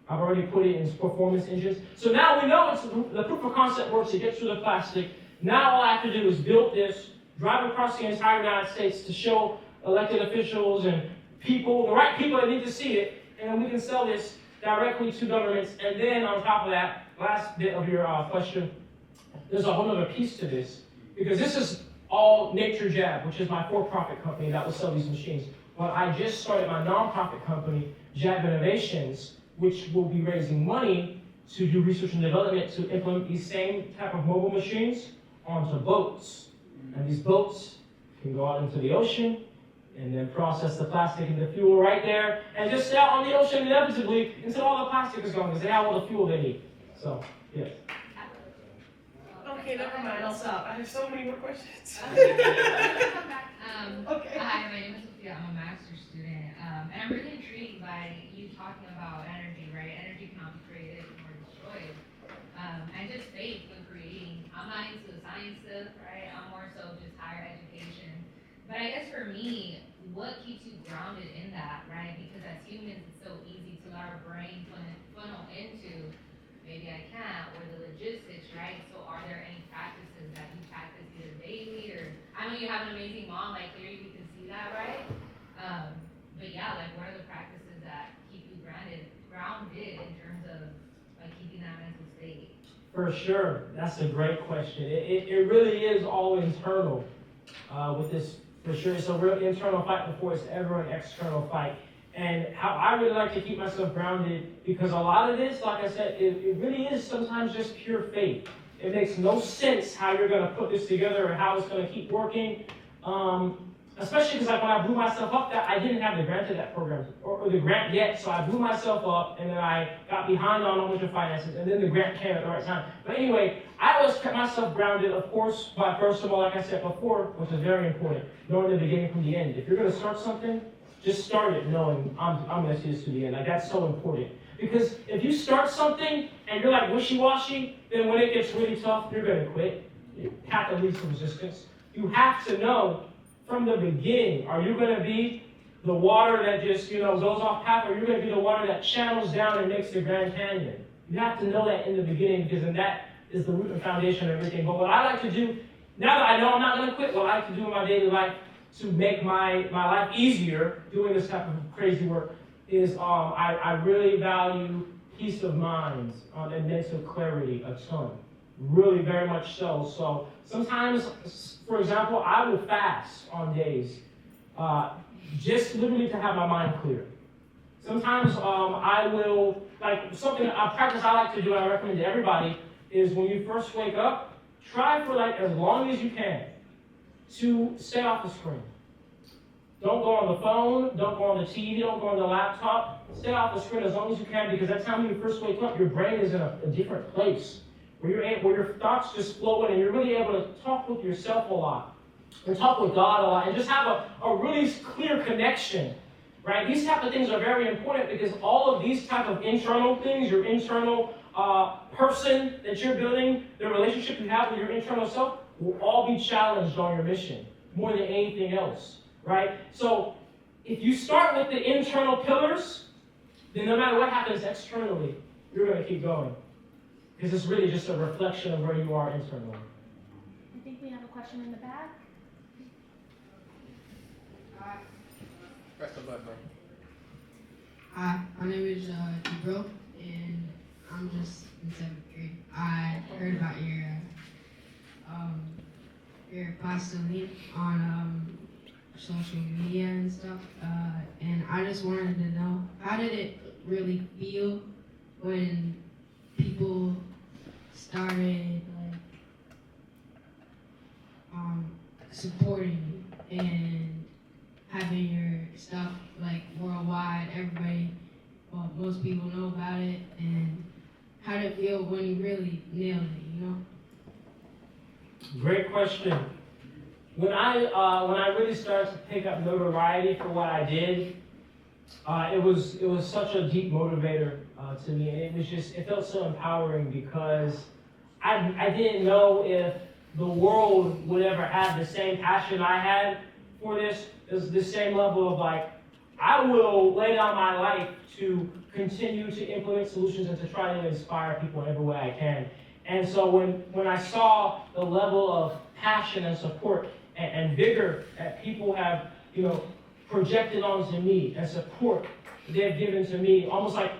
I've already put it in performance engines. So now we know the proof of concept works. It gets through the plastic. Now all I have to do is build this, drive across the entire United States to show elected officials and people, the right people that need to see it, and then we can sell this directly to governments. And then on top of that, last bit of your question, there's a whole other piece to this, because this is all Naturejab, which is my for-profit company that will sell these machines. But I just started my non-profit company, Jab Innovations, which will be raising money to do research and development to implement these same type of mobile machines onto boats. And these boats can go out into the ocean and then process the plastic into fuel right there and just stay out on the ocean inevitably until all the plastic is gone, because they have all the fuel they need. So, yes. Okay, never mind, I'll stop. I have so many more questions. Okay. Okay. Hi, my name is Sophia. I'm a master's student. And I'm really intrigued by you talking about energy, right? Energy cannot be created or destroyed. And just faith in creating. I'm not into the science stuff, right? I'm more so just higher education. But I guess for me, what keeps you grounded in that, right? Because as humans, it's so easy to let our brain funnel into maybe I can't, or the logistics, right? So are there any practices that you practice either daily, or I know you have an amazing mom, clearly we can see that, right? But yeah, what are the practices that keep you grounded in terms of keeping that mental state? For sure, that's a great question. It really is all internal with this, for sure. It's a real internal fight before it's ever an external fight. And how I really like to keep myself grounded, because a lot of this, like I said, it really is sometimes just pure faith. It makes no sense how you're going to put this together or how it's going to keep working. Especially because like when I blew myself up, that I didn't have the grant to that program or the grant yet, so I blew myself up and then I got behind on a bunch of finances, and then the grant came at the right time. But anyway, I always kept myself grounded, of course, by first of all, like I said before, which is very important, knowing the beginning from the end. If you're going to start something, just start it knowing I'm going to see this to the end. Like that's so important. Because if you start something and you're like wishy-washy, then when it gets really tough, you're going to quit. You have to lead some resistance. You have to know from the beginning, are you going to be the water that just, goes off path, or are you going to be the water that channels down and makes the Grand Canyon? You have to know that in the beginning, because then that is the root and foundation of everything. But what I like to do, now that I know I'm not going to quit, what I like to do in my daily life to make my life easier doing this type of crazy work is I really value peace of mind and mental clarity a ton. Really, very much so. So sometimes, for example, I will fast on days just literally to have my mind clear. Sometimes I will, like something, a practice I like to do and I recommend to everybody is when you first wake up, try for like as long as you can to stay off the screen. Don't go on the phone, don't go on the TV, don't go on the laptop. Stay off the screen as long as you can, because that time when you first wake up, your brain is in a different place. Where your thoughts just flow in and you're really able to talk with yourself a lot, and talk with God a lot, and just have a really clear connection, right? These type of things are very important because all of these type of internal things, your internal person that you're building, the relationship you have with your internal self, will all be challenged on your mission more than anything else, right? So if you start with the internal pillars, then no matter what happens externally, you're going to keep going. Because it's really just a reflection of where you are internally. I think we have a question in the back. Press the button, bro. Hi, my name is Debro, and I'm just in 7th grade. I heard about your pastille on social media and stuff, and I just wanted to know, how did it really feel when people started supporting you and having your stuff worldwide? Everybody, well, most people know about it, and how did it feel when you really nailed it? Great question. When I really started to pick up notoriety for what I did, it was such a deep motivator to me, and it felt so empowering because I didn't know if the world would ever have the same passion I had for this. Is the same level of I will lay down my life to continue to implement solutions and to try to inspire people in every way I can. And so when I saw the level of passion and support and vigor that people have, projected onto me and support they've given to me, almost like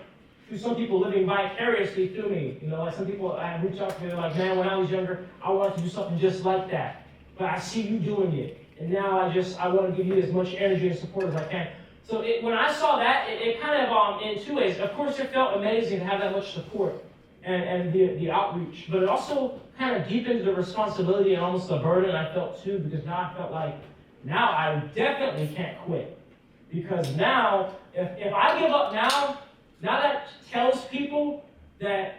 through some people living vicariously through me. Like some people I reach out to, they're like, man, when I was younger, I wanted to do something just like that. But I see you doing it. And now I want to give you as much energy and support as I can. So when I saw that, it kind of, in two ways. Of course, it felt amazing to have that much support and the outreach. But it also kind of deepened the responsibility and almost the burden I felt too, because now I felt like, now I definitely can't quit. Because now, if I give up now that tells people that,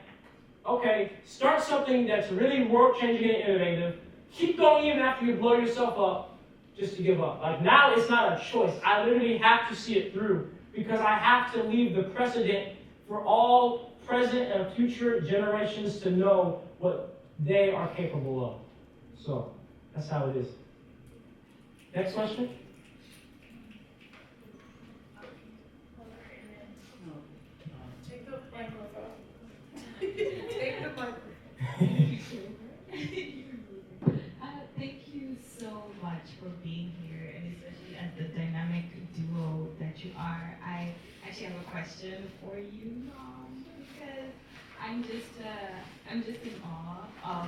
okay, start something that's really world-changing and innovative, keep going even after you blow yourself up, just to give up. Now it's not a choice. I literally have to see it through because I have to leave the precedent for all present and future generations to know what they are capable of. So that's how it is. Next question? Take the microphone. Take the microphone. Thank you so much for being here, and especially as the dynamic duo that you are. I actually have a question for you, Mom, because I'm just in awe of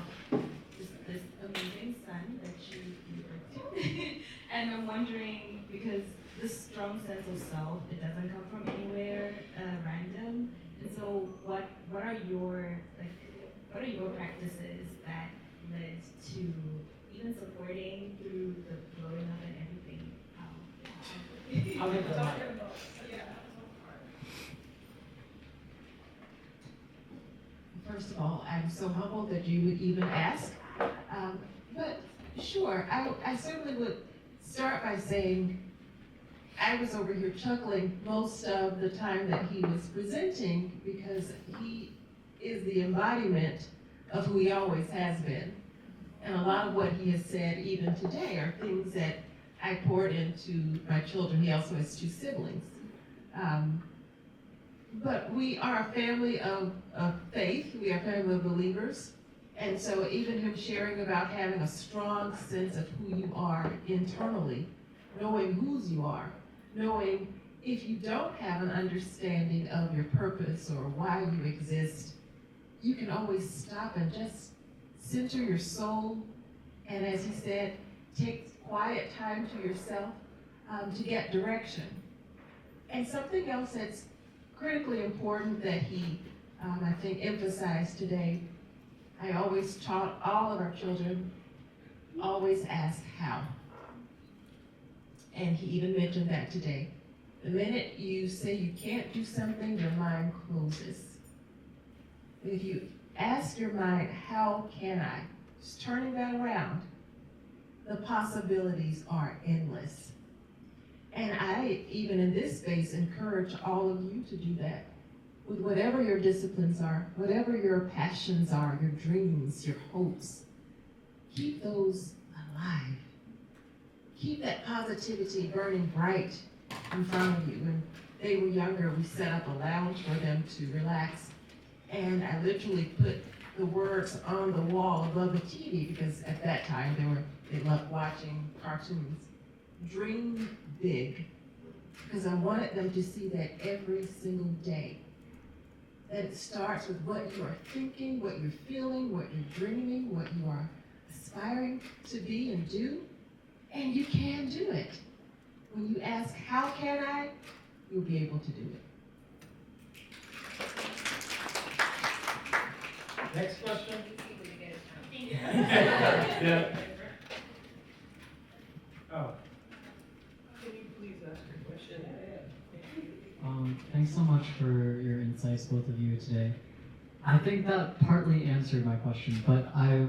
this amazing son that you birthed. And and I'm wondering, because this strong sense of self, it doesn't come from anywhere random. And so what are your practices that led to even supporting through the growing up and everything? I'll get to that. First of all, I'm so humbled that you would even ask. But sure, I certainly would start by saying I was over here chuckling most of the time that he was presenting because he is the embodiment of who he always has been. And a lot of what he has said even today are things that I poured into my children. He also has 2 siblings. But we are a family of faith. We are a family of believers. And so even him sharing about having a strong sense of who you are internally, knowing whose you are, knowing if you don't have an understanding of your purpose or why you exist, you can always stop and just center your soul. And as he said, take quiet time to yourself to get direction. And something else that's critically important that he, I think, emphasized today, I always taught all of our children, always ask how. And he even mentioned that today. The minute you say you can't do something, your mind closes. If you ask your mind, how can I? Just turning that around, the possibilities are endless. And I, even in this space, encourage all of you to do that. With whatever your disciplines are, whatever your passions are, your dreams, your hopes, keep those alive. Keep that positivity burning bright in front of you. When they were younger, we set up a lounge for them to relax. And I literally put the words on the wall above the TV because at that time they loved watching cartoons. Dream big, because I wanted them to see that every single day. That it starts with what you are thinking, what you're feeling, what you're dreaming, what you are aspiring to be and do, and you can do it. When you ask, how can I? You'll be able to do it. Next question. Yeah. Yeah. Oh. Can you please ask your question? Thanks so much for your insights, both of you, today. I think that partly answered my question, but I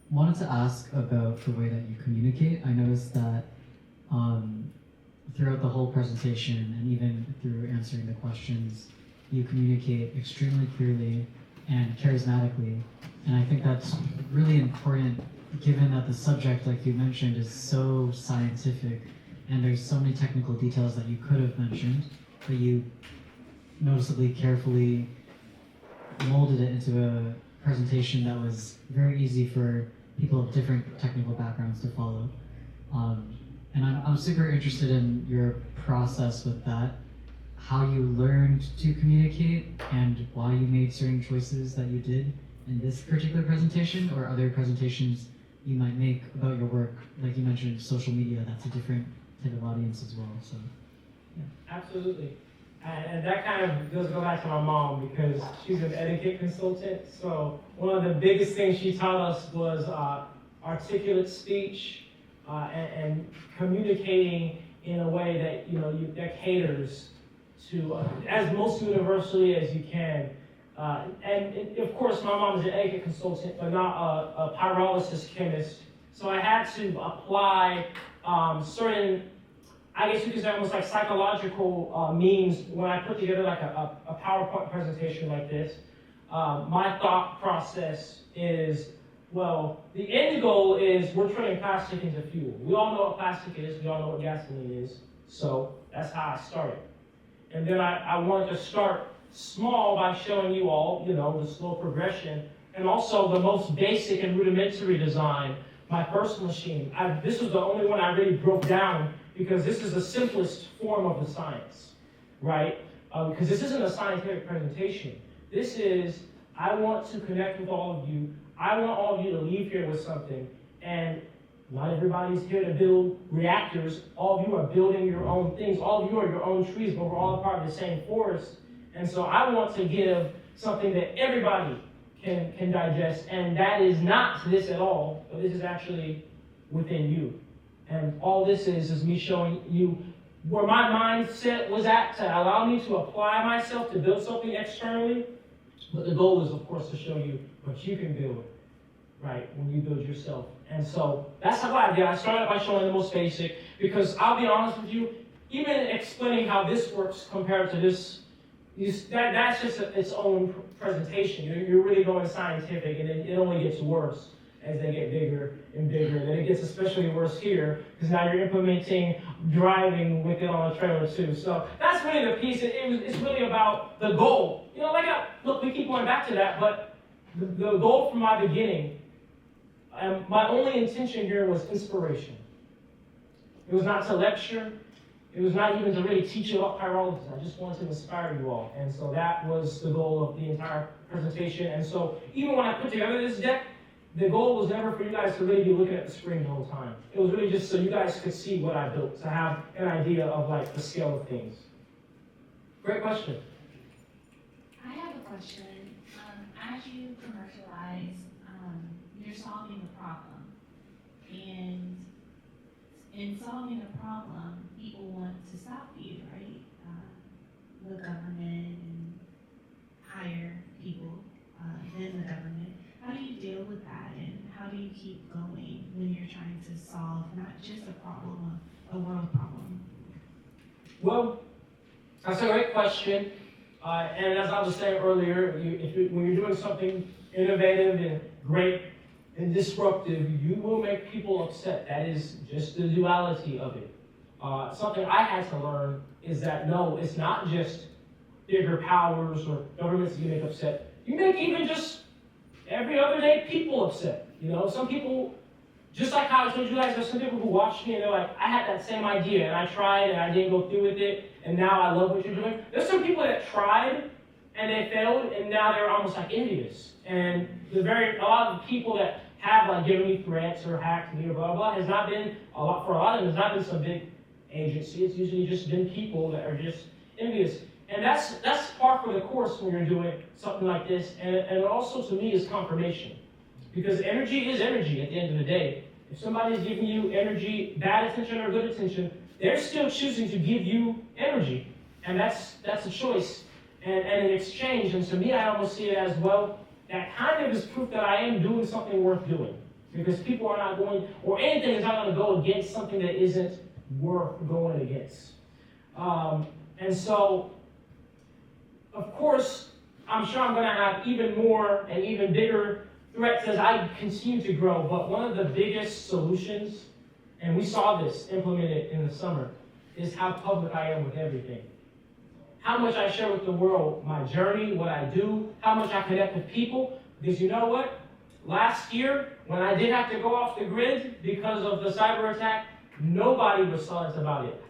wanted to ask about the way that you communicate. I noticed that throughout the whole presentation and even through answering the questions, you communicate extremely clearly and charismatically. And I think that's really important given that the subject, like you mentioned, is so scientific and there's so many technical details that you could have mentioned, but you noticeably carefully molded it into a presentation that was very easy for people of different technical backgrounds to follow. And I'm super interested in your process with that, how you learned to communicate and why you made certain choices that you did in this particular presentation or other presentations you might make about your work. Like you mentioned, social media, that's a different type of audience as well. So, yeah. Absolutely. And that kind of does go back to my mom because she's an etiquette consultant. So one of the biggest things she taught us was articulate speech and communicating in a way that that caters to as most universally as you can. And of course, my mom is an etiquette consultant, but not a pyrolysis chemist. So I had to apply certain, I guess you could say almost like psychological means when I put together like a PowerPoint presentation like this. My thought process is, well, the end goal is we're turning plastic into fuel. We all know what plastic is. We all know what gasoline is. So that's how I started. And then I wanted to start small by showing you all, the slow progression, and also the most basic and rudimentary design. My first machine. This was the only one I really broke down because this is the simplest form of the science, right? Because this isn't a scientific presentation. This is, I want to connect with all of you. I want all of you to leave here with something. And Not everybody's here to build reactors. All of you are building your own things. All of you are your own trees, but we're all part of the same forest. And so I want to give something that everybody can digest, and that is not this at all, but this is actually within you. And all this is me showing you where my mindset was at to allow me to apply myself to build something externally. But the goal is, of course, to show you what you can build, right, when you build yourself. And so that's how I did. I started by showing the most basic, because I'll be honest with you, even explaining how this works compared to this, that's just its own presentation. You're really going scientific, and it only gets worse as they get bigger and bigger. And then it gets especially worse here, because now you're implementing driving with it on a trailer too. So that's really the piece. It's really about the goal. You know, look, we keep going back to that, but the goal from my beginning, my only intention here was inspiration. It was not to lecture. It was not even to really teach you about pyrolysis. I just wanted to inspire you all. And so that was the goal of the entire presentation. And so even when I put together this deck, the goal was never for you guys to really be looking at the screen the whole time. It was really just so you guys could see what I built, to have an idea of like the scale of things. Great question. I have a question. As you commercialize, you're solving a problem. And in solving a problem, people want to stop you, right? The government and hire people than the government. How do you deal with that, and how do you keep going when you're trying to solve not just a problem, a world problem? Well, that's a great question. And as I was saying earlier, when you're doing something innovative and great and disruptive, you will make people upset. That is just the duality of it. Something I had to learn is that no, it's not just bigger powers or governments that you make upset. You make even just every other day people upset. You know, some people, just like how I told you guys, there's some people who watch me and they're like, I had that same idea and I tried and I didn't go through with it, and now I love what you're doing. There's some people that tried and they failed, and now they're almost like envious. And a lot of the people that have like given me threats or hacked me or blah blah has not been a lot of them. Has not been some big agency. It's usually just been people that are just envious. And that's par for the course when you're doing something like this. And it also, to me, is confirmation. Because energy is energy at the end of the day. If somebody's giving you energy, bad attention or good attention, they're still choosing to give you energy. And that's a choice and an exchange. And to me, I almost see it as, well, that kind of is proof that I am doing something worth doing. Because people are not going, or anything is not going to go against something that isn't worth going against. And so, of course, I'm sure I'm going to have even more and even bigger threats as I continue to grow. But one of the biggest solutions, and we saw this implemented in the summer, is how public I am with everything. How much I share with the world, my journey, what I do, how much I connect with people. Because you know what? Last year, when I did have to go off the grid because of the cyber attack, nobody was silent about it.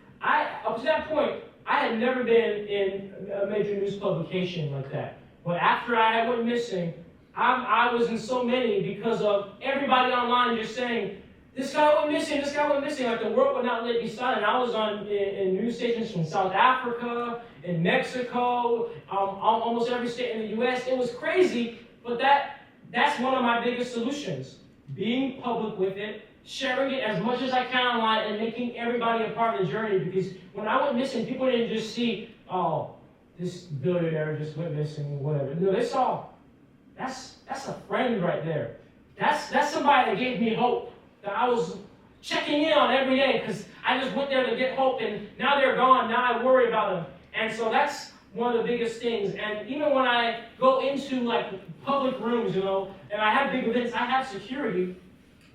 Up to that point, I had never been in a major news publication like that. But after I went missing, I was in so many because of everybody online just saying, this guy went missing, this guy went missing. Like the world would not let me silent. I was on in news stations from South Africa, in Mexico, almost every state in the US. It was crazy, but that's one of my biggest solutions. Being public with it, sharing it as much as I can online, and making everybody a part of the journey. Because when I went missing, people didn't just see, oh, this billionaire just went missing, whatever. No, they saw, that's a friend right there. That's somebody that gave me hope, that I was checking in on every day, because I just went there to get hope, and now they're gone. Now I worry about them. And so that's one of the biggest things. And even when I go into like public rooms, and I have big events, I have security.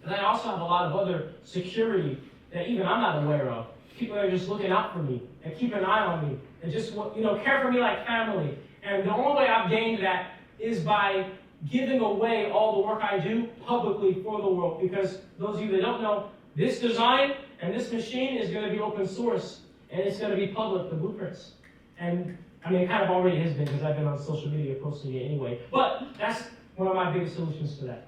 And I also have a lot of other security that even I'm not aware of. People that are just looking out for me and keep an eye on me and just care for me like family. And the only way I've gained that is by giving away all the work I do publicly for the world. Because those of you that don't know, this design and this machine is going to be open source, and it's going to be public, the blueprints. And I mean, it kind of already has been, because I've been on social media posting it anyway. But that's one of my biggest solutions to that.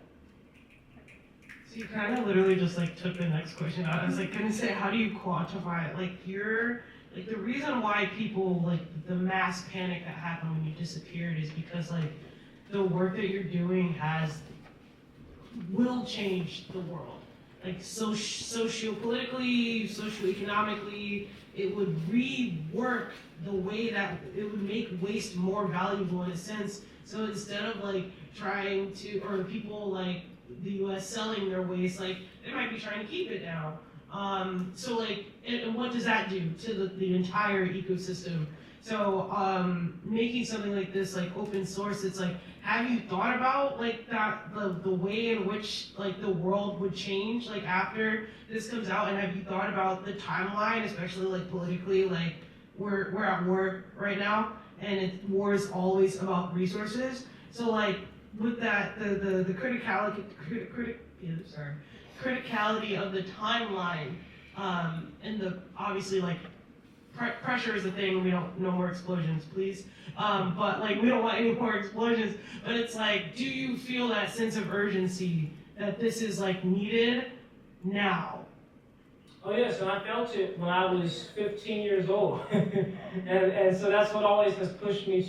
So you kind of literally just like took the next question out. I was like gonna say, how do you quantify it? Like the reason why people like the mass panic that happened when you disappeared is because like the work that you're doing will change the world. Like sociopolitically, socioeconomically, it would rework the way that it would make waste more valuable in a sense. So instead of like trying to, or people like the US selling their waste, like they might be trying to keep it down. So like, and what does that do to the entire ecosystem? So making something like this like open source, it's like, have you thought about like that the way in which like the world would change like after this comes out, and have you thought about the timeline, especially like politically, like we're at war right now, and war is always about resources. So like with that the criticality of the timeline, and the obviously like pressure is a thing. We don't no more explosions, please. But like we don't want any more explosions. But it's like, do you feel that sense of urgency that this is like needed now? Oh yes, and I felt it when I was 15 years old, and so that's what always has pushed me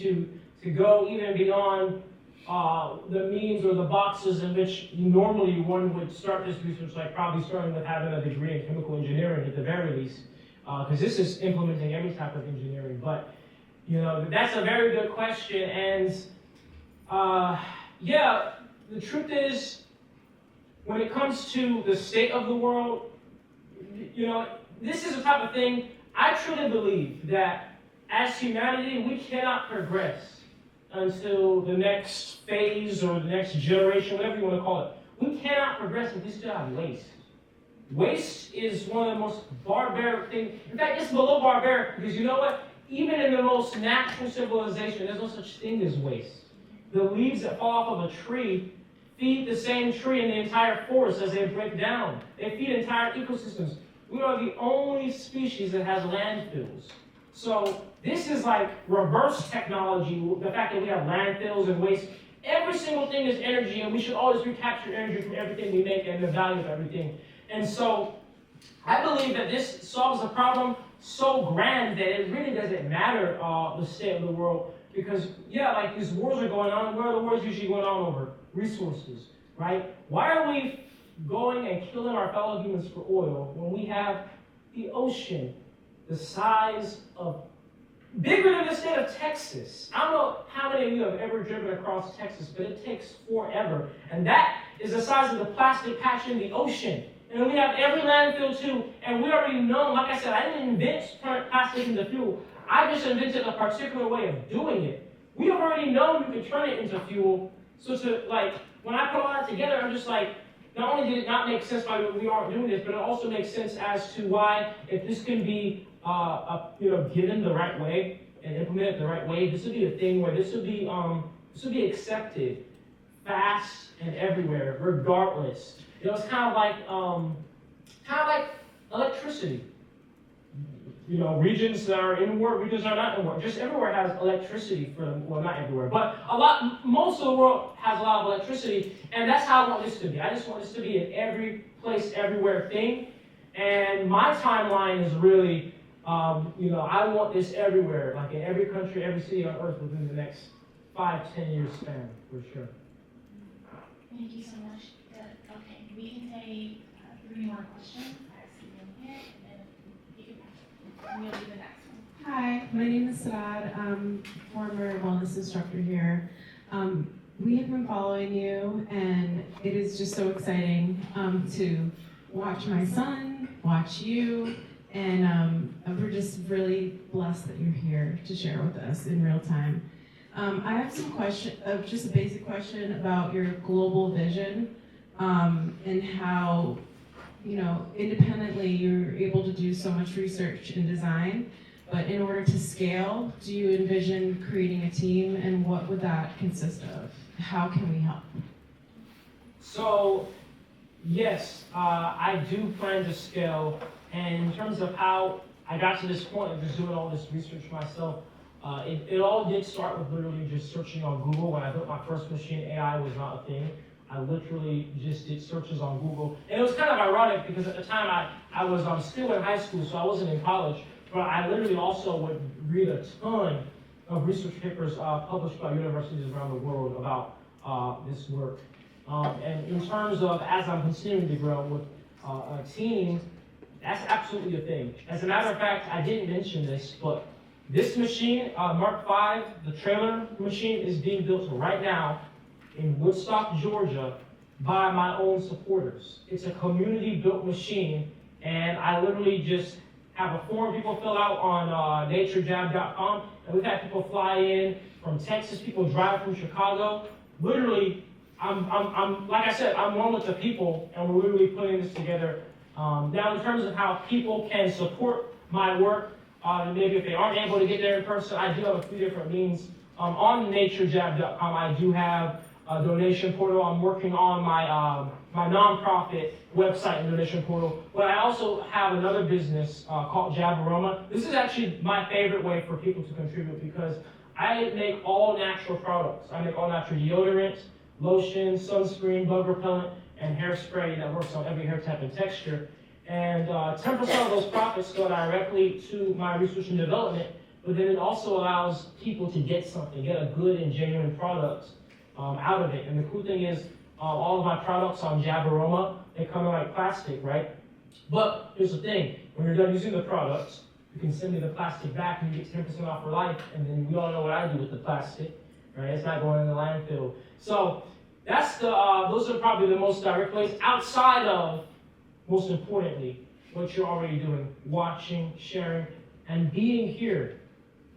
to go even beyond the means or the boxes in which normally one would start this research, like probably starting with having a degree in chemical engineering at the very least, because this is implementing every type of engineering. But you know, that's a very good question, and yeah, the truth is, when it comes to the state of the world, you know, this is the type of thing I truly believe that as humanity we cannot progress until the next phase or the next generation, whatever you want to call it. We cannot progress if we still have waste. Waste is one of the most barbaric things. In fact, it's below barbaric because you know what? Even in the most natural civilization, there's no such thing as waste. The leaves that fall off of a tree feed the same tree in the entire forest as they break down. They feed entire ecosystems. We are the only species that has landfills. So this is like reverse technology, the fact that we have landfills and waste. Every single thing is energy, and we should always recapture energy from everything we make and the value of everything. And so I believe that this solves a problem so grand that it really doesn't matter the state of the world. Because, yeah, like these wars are going on. Where are the wars usually going on over? Resources, right? Why are we going and killing our fellow humans for oil when we have the ocean the size of, bigger than the state of Texas? I don't know how many of you have ever driven across Texas, but it takes forever. And that is the size of the plastic patch in the ocean. And we have every landfill too, and we already know, like I said, I didn't invent turning plastic into fuel. I just invented a particular way of doing it. We have already known you can turn it into fuel. So to like, when I put all that together, I'm just like, not only did it not make sense why we aren't doing this, but it also makes sense as to why, if this can be given the right way and implemented the right way, this would be a thing where this would be accepted fast and everywhere, regardless. You know, it's kind of like electricity. You know, regions that are in war, regions that are not in war. Just everywhere has electricity for them. Well, not everywhere, but most of the world has a lot of electricity, and that's how I want this to be. I just want this to be an every place, everywhere thing. And my timeline is really, I want this everywhere, like in every country, every city on earth within the next 5-10 years span, for sure. Thank you so much. Okay, we can take 3 more questions. I see them here, and then you can, we'll do the next one. Hi, my name is Sarad. I'm a former wellness instructor here. We have been following you, and it is just so exciting to watch my son, watch you, and we're just really blessed that you're here to share with us in real time. I have some question, just a basic question about your global vision, and how, independently you're able to do so much research and design, but in order to scale, do you envision creating a team, and what would that consist of? How can we help? So, yes, I do plan to scale, and in terms of how I got to this point of just doing all this research myself, it all did start with literally just searching on Google. When I built my first machine, AI was not a thing. I literally just did searches on Google. And it was kind of ironic because at the time I was still in high school, so I wasn't in college, but I literally also would read a ton of research papers published by universities around the world about this work. And in terms of, as I'm continuing to grow with teens, that's absolutely a thing. As a matter of fact, I didn't mention this, but this machine, Mark V, the trailer machine, is being built right now in Woodstock, Georgia, by my own supporters. It's a community-built machine, and I literally just have a form people fill out on Naturejab.info, and we've had people fly in from Texas, people drive from Chicago. Literally, I'm like I said, I'm one with the people, and we're literally putting this together. Now, in terms of how people can support my work, maybe if they aren't able to get there in person, I do have a few different means. On Naturejab.com, I do have a donation portal. I'm working on my nonprofit website and donation portal. But I also have another business called Jabaroma. This is actually my favorite way for people to contribute because I make all natural products. I make all natural deodorant, lotion, sunscreen, bug repellent, and hairspray that works on every hair type and texture. And 10% of those profits go directly to my research and development, but then it also allows people to get something, get a good and genuine product out of it. And the cool thing is, all of my products on Jabaroma, they come in like plastic, right? But here's the thing, when you're done using the products, you can send me the plastic back and you get 10% off for life, and then we all know what I do with the plastic, right? It's not going in the landfill. So that's those are probably the most direct ways, outside of, most importantly, what you're already doing, watching, sharing, and being here.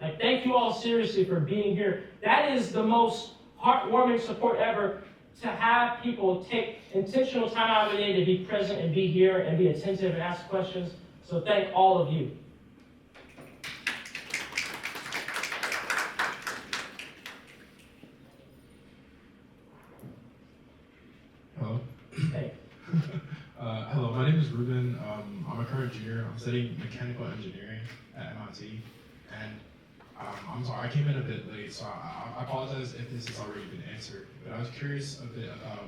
Like, thank you all seriously for being here. That is the most heartwarming support ever, to have people take intentional time out of the day to be present and be here and be attentive and ask questions. So thank all of you. Hello. Hey. Hello, my name is Ruben. I'm a current junior. I'm studying mechanical engineering at MIT. And I'm sorry, I came in a bit late, so I apologize if this has already been answered. But I was curious a bit about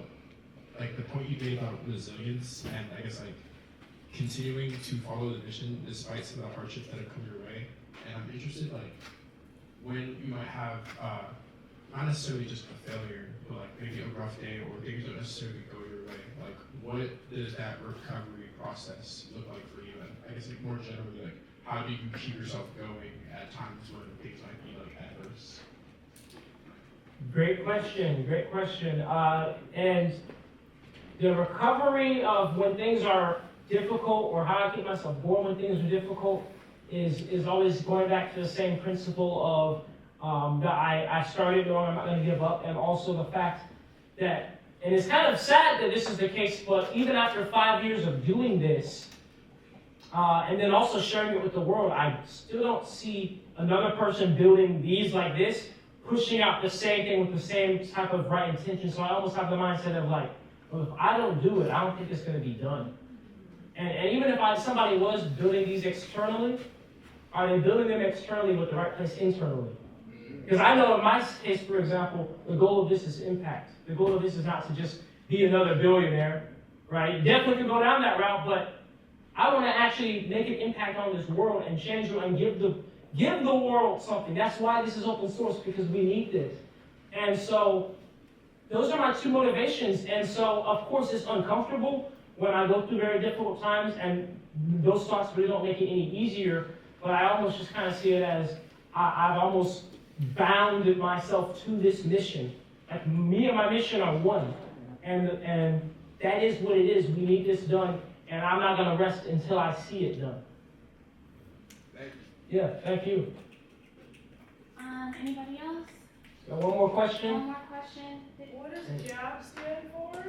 like the point you made about resilience and I guess like continuing to follow the mission despite some of the hardships that have come your way. And I'm interested like when you might have not necessarily just a failure, but like maybe a rough day or things don't necessarily go your way. Like what does that recovery process look like for you? And I guess like more generally, like how do you keep yourself going at times when things might be like adverse? Great question, great question. And the recovery of when things are difficult, or how I keep myself going when things are difficult, is always going back to the same principle of that I started knowing I'm not going to give up, and also the fact that, and it's kind of sad that this is the case, but even after 5 years of doing this, and then also sharing it with the world, I still don't see another person building these like this, pushing out the same thing with the same type of right intention. So I almost have the mindset of like, well, if I don't do it, I don't think it's going to be done. And even if somebody was building these externally, are they building them externally with the right place internally? Because I know in my case, for example, the goal of this is impact. The goal of this is not to just be another billionaire, right? Definitely can go down that route, but I want to actually make an impact on this world and change it and give the world something. That's why this is open source, because we need this. And so those are my two motivations. And so, of course, it's uncomfortable when I go through very difficult times, and those thoughts really don't make it any easier. But I almost just kind of see it as I've almost bounded myself to this mission. Like, me and my mission are one. And that is what it is. We need this done. And I'm not going to rest until I see it done. Thank you. Yeah, thank you. Anybody else? Got one more question? One more question. What does JAB stand for?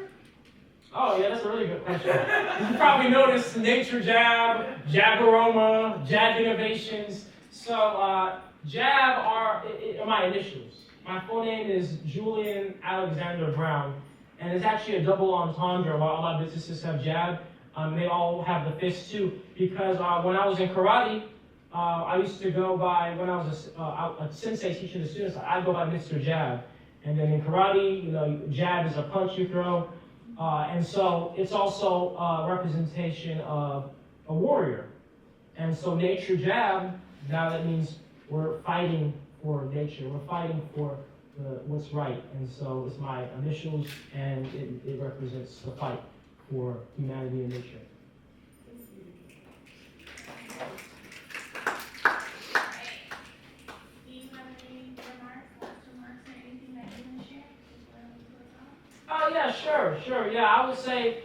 Oh, yeah, that's a really good question. You probably noticed Naturejab, Jabaroma, Jab Innovations. So, Jab are my initials. My full name is Julian Alexander Brown, and it's actually a double entendre. While a lot of businesses have Jab, they all have the fist too, because when I was in karate, I used to go by, when I was a sensei teaching the students, I'd go by Mr. Jab. And then in karate, jab is a punch you throw. And so it's also a representation of a warrior. And so Naturejab, now that means we're fighting for nature. We're fighting for what's right. And so it's my initials, and it represents the fight for humanity and nature. Yeah, sure. Yeah, I would say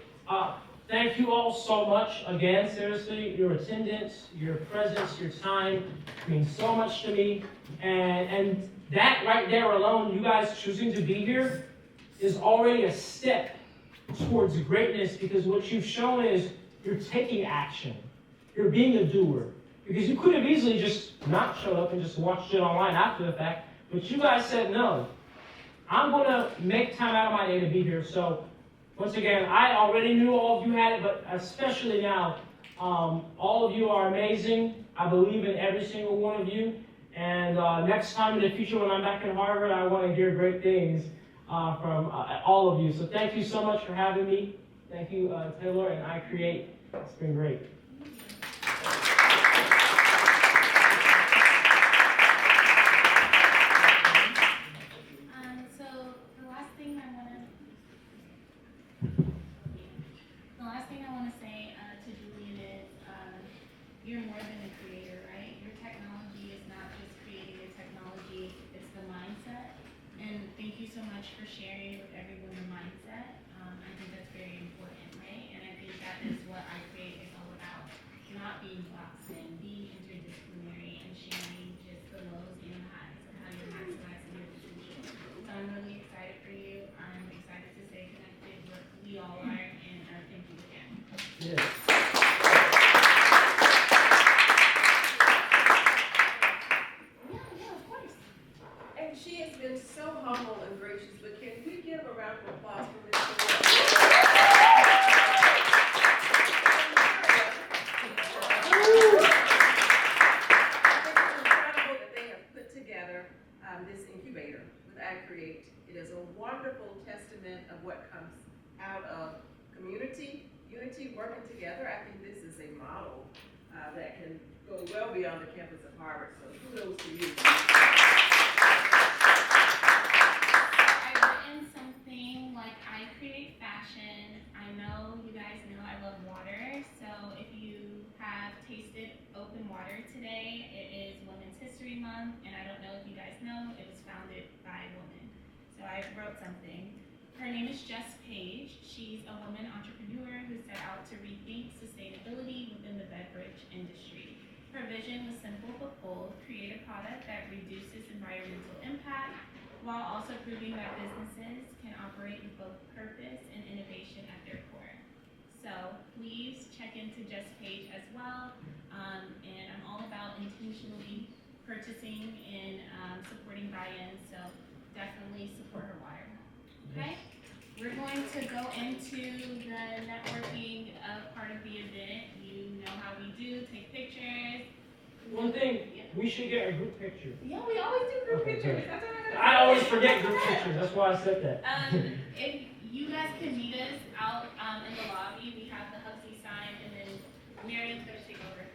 thank you all so much again. Seriously, your attendance, your presence, your time means so much to me. And that right there alone, you guys choosing to be here, is already a step towards greatness, because what you've shown is you're taking action. You're being a doer. Because you could have easily just not showed up and just watched it online after the fact, but you guys said no. I'm going to make time out of my day to be here. So, once again, I already knew all of you had it, but especially now, all of you are amazing. I believe in every single one of you. And next time in the future when I'm back in Harvard, I want to hear great things from all of you. So thank you so much for having me. Thank you, Taylor and Icreate. It's been great. You're more than a creator, right? Your technology is not just creating a technology, it's the mindset. And thank you so much for sharing with everyone the mindset. I think that's very important, right? And I think that is what Icreate is all about. Not being boxed in, being interdisciplinary, and sharing just the lows and the highs of how you're maximizing your potential. So I'm really excited for you. I'm excited to stay connected. We all are, and thank you again. Yeah. She has been so humble and gracious, but can we give a round of applause for Ms. It's incredible that they have put together this incubator with Icreate. It is a wonderful testament of what comes out of community, unity, working together. I think this is a model that can go well beyond the campus of Harvard, so kudos to you. Something like I create fashion. I know you guys know I love water, so if you have tasted open water today, it is Women's History Month, and I don't know if you guys know, it was founded by a woman. So I wrote something. Her name is Jess Page. She's a woman entrepreneur who set out to rethink sustainability within the beverage industry. Her vision was simple but bold: create a product that reduces environmental impact, while also proving that businesses can operate with both purpose and innovation at their core. So please check into Jess Page as well. And I'm all about intentionally purchasing and supporting buy-in, so definitely support her water. Okay? We're going to go into the networking part of the event. You know how we do, take pictures. One thing, we should get a group picture. Yeah, we always do group pictures. I always forget group pictures, that's why I said that. If you guys can meet us out in the lobby, we have the Huxley sign, and then Miriam's gonna take over.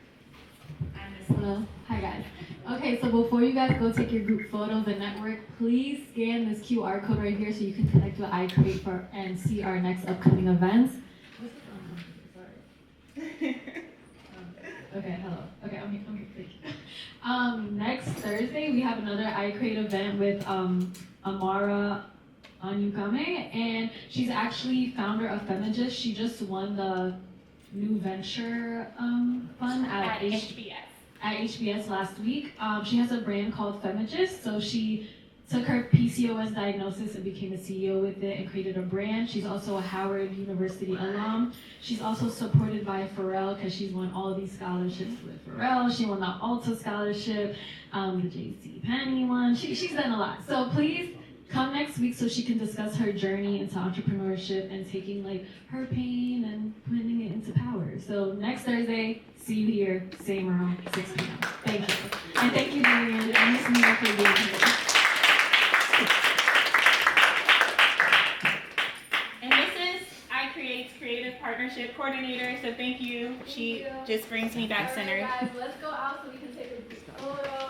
Hello, hi guys. Okay, so before you guys go take your group photos and network, please scan this QR code right here so you can connect with Icreate and see our next upcoming events. Okay, hello. Okay, I'm here. Thank you. Next Thursday, we have another Icreate event with Amara Anyukame, and she's actually founder of Femigist. She just won the New Venture Fund at HBS last week. She has a brand called Femigist, so she took her PCOS diagnosis and became a CEO with it and created a brand. She's also a Howard University alum. She's also supported by Pharrell because she's won all of these scholarships with Pharrell. She won the Alta Scholarship, the JC Penney one. She's done a lot. So please come next week so she can discuss her journey into entrepreneurship and taking like her pain and putting it into power. So next Thursday, see you here, same room, 6 p.m. Thank you. And thank you, Marianne and Miss Mia for being here. partnership coordinator, so thank you. She just brings me back centered. Guys, let's go out so we can take a photo.